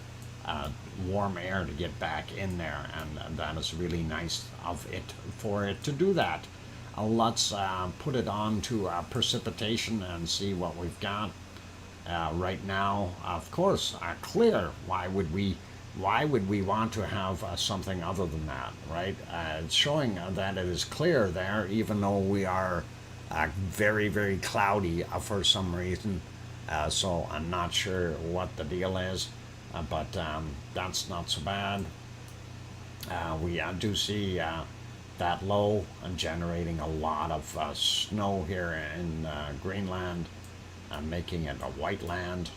warm air to get back in there, and that is really nice of it for it to do that. Let's put it on to precipitation and see what we've got right now. Of course, clear. Why would we want to have something other than that, right? It's showing that it is clear there, even though we are very, very cloudy for some reason. So I'm not sure what the deal is, but that's not so bad. We do see that low and generating a lot of snow here in Greenland, making it a white land.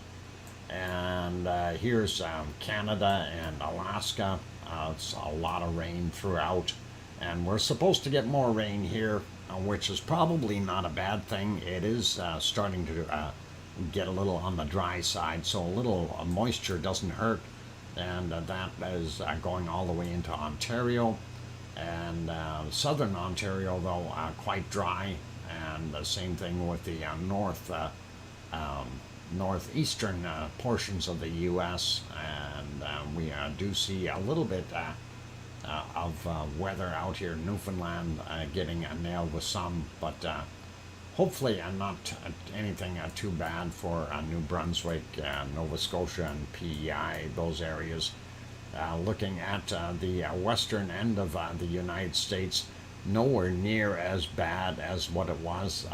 And here's Canada and Alaska. It's a lot of rain throughout, and we're supposed to get more rain here, which is probably not a bad thing. It is starting to get a little on the dry side, so a little moisture doesn't hurt, and that is going all the way into Ontario. And southern Ontario, though, quite dry, and the same thing with the northeastern portions of the U.S., and we do see a little bit of weather out here. Newfoundland getting nailed with some, but hopefully not anything too bad for New Brunswick, Nova Scotia, and PEI, those areas. Looking at the western end of the United States, nowhere near as bad as what it was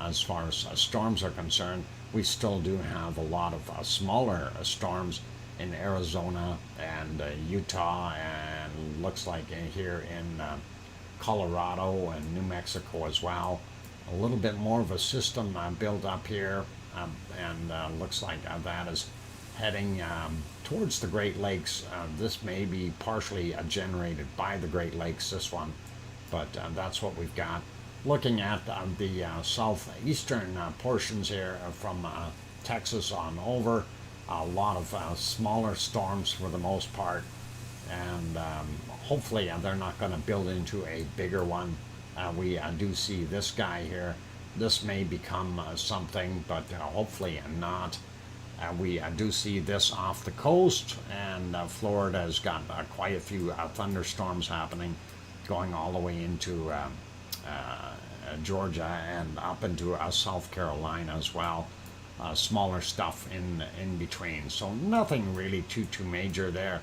as far as storms are concerned. We still do have a lot of smaller storms in Arizona and Utah, and looks like here in Colorado and New Mexico as well. A little bit more of a system built up here, and looks like that is heading towards the Great Lakes. This may be partially generated by the Great Lakes, this one, but that's what we've got. Looking at the southeastern portions here from Texas on over, a lot of smaller storms for the most part, and hopefully they're not going to build into a bigger one. We do see this guy here. This may become something, but hopefully not. We do see this off the coast, and Florida has got quite a few thunderstorms happening, going all the way into Georgia and up into South Carolina as well. Smaller stuff in between, so nothing really too major there.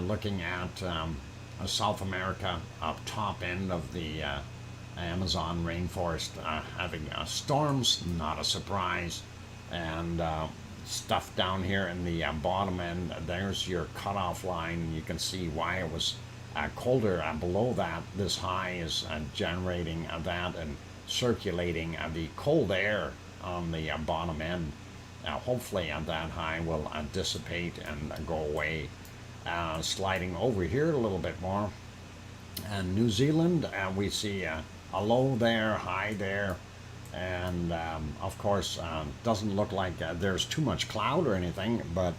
Looking at South America, up top end of the Amazon rainforest, having storms, not a surprise. And stuff down here in the bottom end, there's your cutoff line. You can see why it was colder below that. This high is generating that and circulating the cold air on the bottom end. Hopefully that high will dissipate and go away. Sliding over here a little bit more, and New Zealand, we see a low there, high there, and of course doesn't look like there's too much cloud or anything, but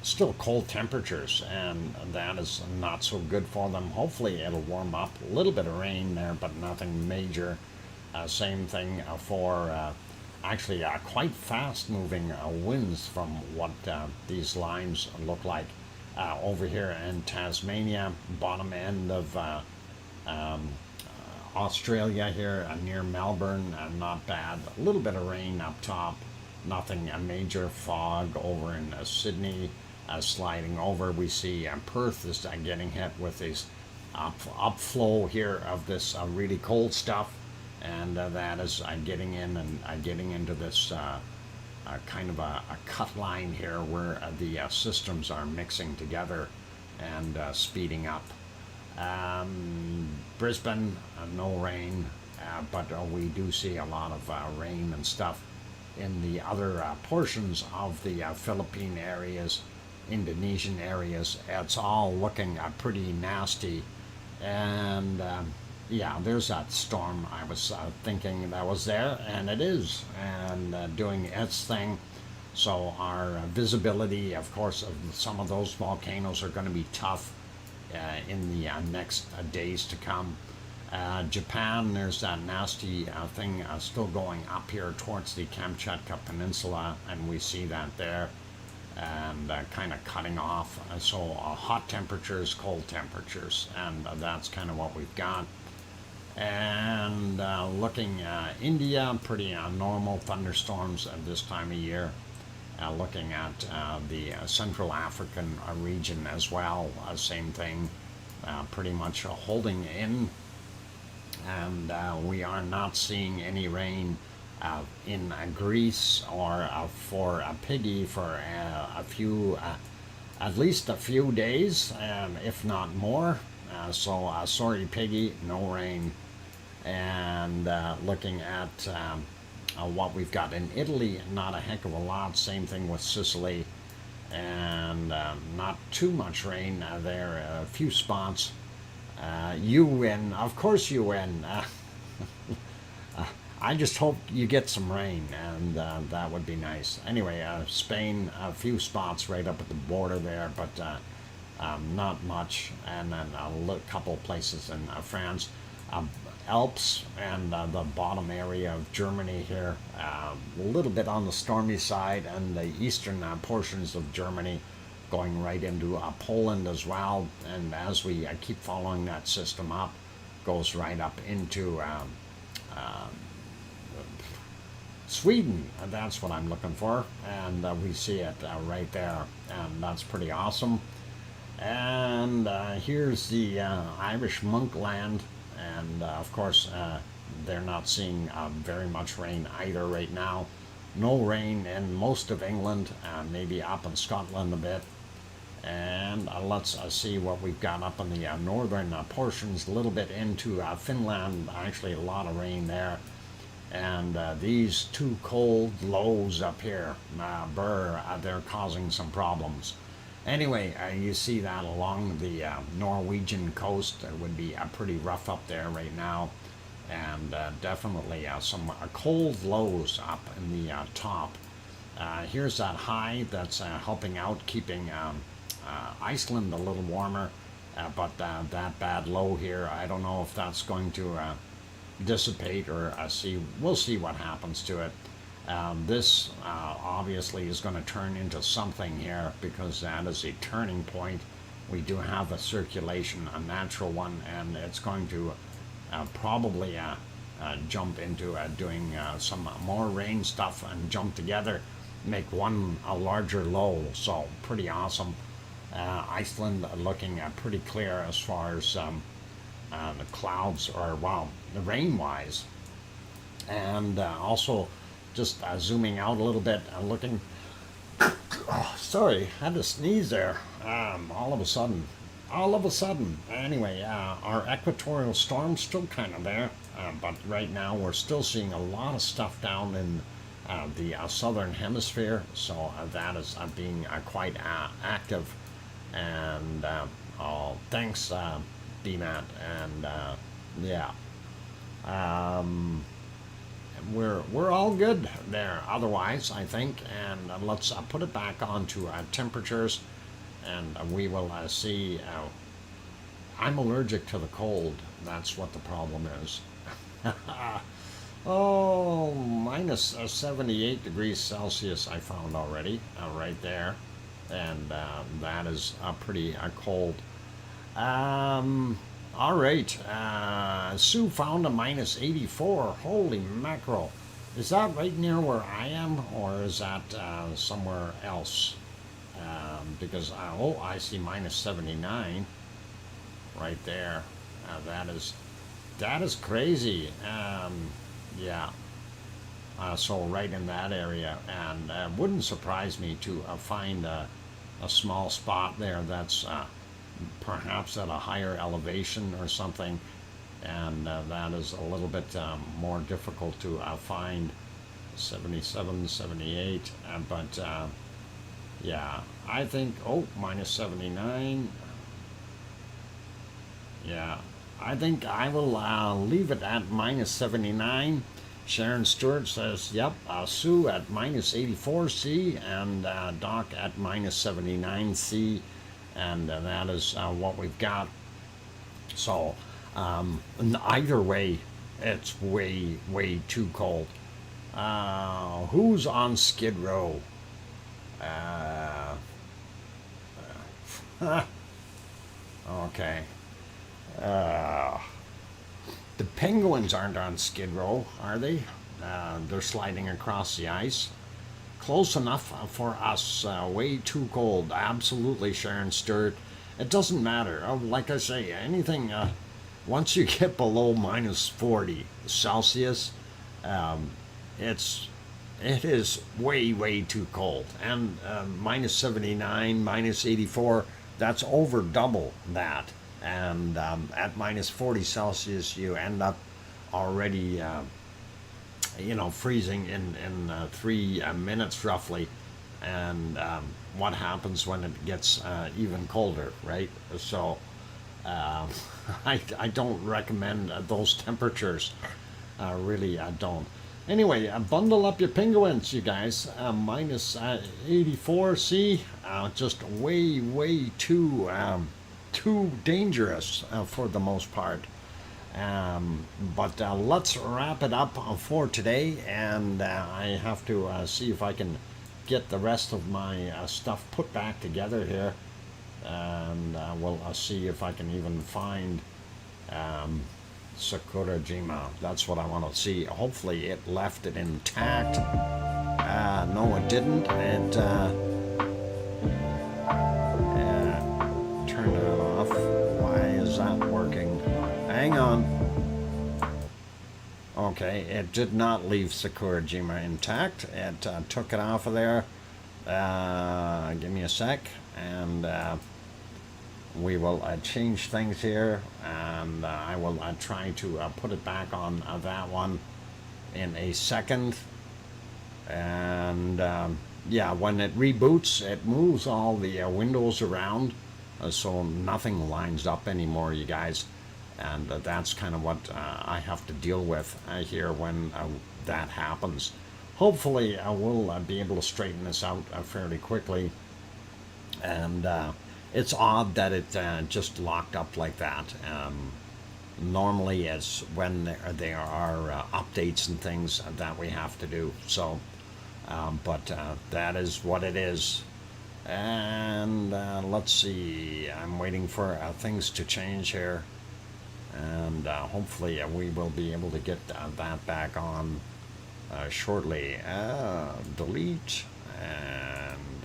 still cold temperatures, and that is not so good for them. Hopefully it'll warm up. A little bit of rain there, but nothing major. Same thing for actually quite fast moving winds from what these lines look like. Over here in Tasmania, bottom end of Australia here near Melbourne, not bad. A little bit of rain up top, nothing major. Fog over in Sydney, sliding over. We see Perth is getting hit with this upflow here of this really cold stuff, and that is getting in and getting into this kind of a cut line here where the systems are mixing together and speeding up. Brisbane, no rain, but we do see a lot of rain and stuff in the other portions of the Philippine areas, Indonesian areas. It's all looking pretty nasty. And yeah, there's that storm I was thinking that was there, and it is, and doing its thing. So our visibility, of course, of some of those volcanoes are going to be tough in the next days to come. Japan, there's that nasty thing still going up here towards the Kamchatka Peninsula, and we see that there, and kind of cutting off. So hot temperatures, cold temperatures, and that's kind of what we've got. And looking India, pretty normal thunderstorms at this time of year. Looking at the Central African region as well, same thing, pretty much holding in. And we are not seeing any rain in Greece or for Piggy for a few, at least a few days, if not more. So sorry, Piggy, no rain. And looking at what we've got in Italy, not a heck of a lot. Same thing with Sicily, and not too much rain there. A few spots. You win, of course you win. I just hope you get some rain, and that would be nice. Anyway, Spain, a few spots right up at the border there, but not much. And then a couple places in France. Alps and the bottom area of Germany here, a little bit on the stormy side, and the eastern portions of Germany going right into Poland as well. And as we keep following that system up, goes right up into Sweden. That's what I'm looking for, and we see it right there, and that's pretty awesome. And here's the Irish Monkland. And of course, they're not seeing very much rain either right now. No rain in most of England, maybe up in Scotland a bit. And let's see what we've got up in the northern portions, a little bit into Finland. Actually, a lot of rain there. And these two cold lows up here, they're causing some problems. Anyway, you see that along the Norwegian coast. It would be pretty rough up there right now, and definitely some cold lows up in the top. Here's that high that's helping out, keeping Iceland a little warmer, but that bad low here, I don't know if that's going to dissipate or we'll see what happens to it. This obviously is going to turn into something here, because that is a turning point. We do have a circulation, a natural one, and it's going to probably jump into doing some more rain stuff and jump together, make one a larger low. So pretty awesome. Iceland looking pretty clear as far as the clouds, or well, the rain wise. And also just zooming out a little bit, looking. Oh, sorry, had to sneeze there. All of a sudden. Anyway, our equatorial storm's still kind of there, but right now we're still seeing a lot of stuff down in the southern hemisphere. So that is being quite active. And thanks, BMAT. And yeah. We're all good there otherwise, I think. And let's put it back onto temperatures, and we will see. I'm allergic to the cold. That's what the problem is. Oh, minus 78 degrees Celsius I found already, right there. And that is pretty cold. All right, Sue found a minus 84. Holy mackerel. Is that right near where I am, or is that somewhere else? Because, I see minus 79 right there. That is crazy. Yeah. so right in that area, and wouldn't surprise me to find a small spot there that's perhaps at a higher elevation or something, and that is a little bit more difficult to find. 77, 78, but yeah, I think, oh, minus 79. Yeah, I think I will leave it at minus 79. Sharon Stewart says, yep, Sue at minus 84C, and Doc at minus 79C, and that is what we've got. So, either way, it's way, way too cold. Who's on Skid Row? Okay. The penguins aren't on Skid Row, are they? They're sliding across the ice. Close enough for us. Way too cold. Absolutely, Sharon Stewart. It doesn't matter. Like I say, anything, once you get below minus 40 Celsius, it is way, way too cold. And minus 79, minus 84, that's over double that. And at minus 40 Celsius, you end up already, freezing in 3 minutes roughly. And what happens when it gets even colder, right? So I don't recommend those temperatures. Really, I don't. Anyway, bundle up your penguins, you guys. Minus 84C, just way, way too dangerous for the most part. But let's wrap it up for today, and I have to see if I can get the rest of my stuff put back together here, and we'll see if I can even find Sakurajima. That's what I want to see. Hopefully it left it intact. No, it didn't. It turned it off. Why is that working? Hang on. Okay, it did not leave Sakurajima intact. It took it off of there. Give me a sec, and we will change things here, and I will try to put it back on that one in a second. And yeah, when it reboots, it moves all the windows around, so nothing lines up anymore, you guys. And that's kind of what I have to deal with here when that happens. Hopefully I will be able to straighten this out fairly quickly. And it's odd that it just locked up like that. Normally it's when there are updates and things that we have to do. So, but that is what it is. And let's see, I'm waiting for things to change here. And hopefully we will be able to get that back on shortly. Delete, and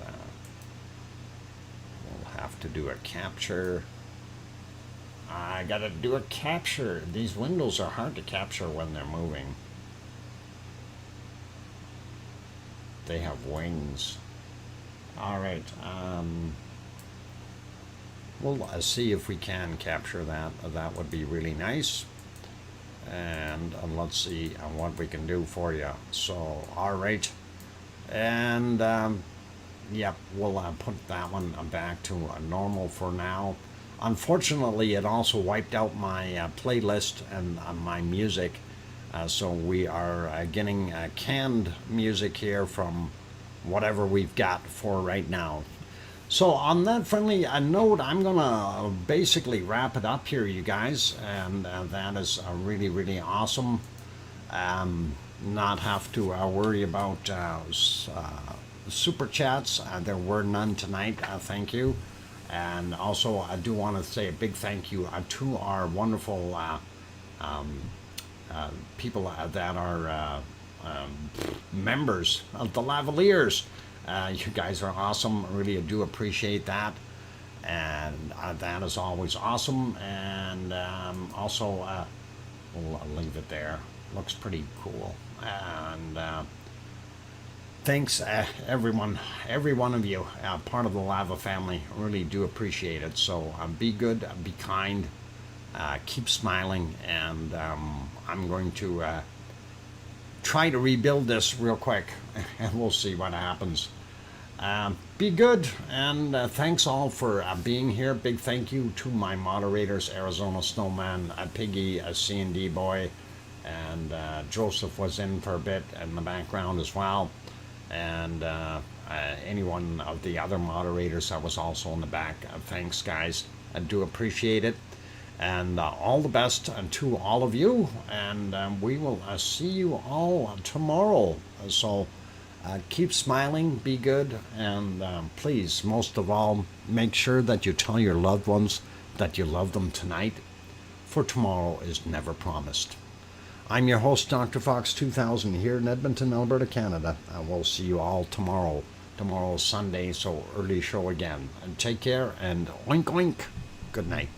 we'll have to do a capture. I gotta do a capture. These windows are hard to capture when they're moving. They have wings. All right. We'll see if we can capture that. That would be really nice. And let's see what we can do for you. So, all right. And, yep, we'll put that one back to normal for now. Unfortunately, it also wiped out my playlist and my music. So we are getting canned music here from whatever we've got for right now. So on that friendly note, I'm going to basically wrap it up here, you guys. And that is really, really awesome. Not have to worry about super chats. There were none tonight. Thank you. And also, I do want to say a big thank you to our wonderful people that are members of the Lavaliers. You guys are awesome. I really do appreciate that. And that is always awesome. And also, we'll leave it there. Looks pretty cool. And thanks, every one of you, part of the Lava family. Really do appreciate it. So be good, be kind, keep smiling, and I'm going to try to rebuild this real quick, and we'll see what happens. Be good, and thanks all for being here. Big thank you to my moderators, Arizona Snowman, Piggy, C&D Boy, and Joseph was in for a bit in the background as well, and any one of the other moderators that was also in the back. Thanks, guys. I do appreciate it, and all the best to all of you, and we will see you all tomorrow. So keep smiling, be good, and please, most of all, make sure that you tell your loved ones that you love them tonight, for tomorrow is never promised. I'm your host, DrFox2000, here in Edmonton, Alberta, Canada. And we'll see you all tomorrow. Tomorrow's Sunday, so early show again. And take care, and oink oink. Good night.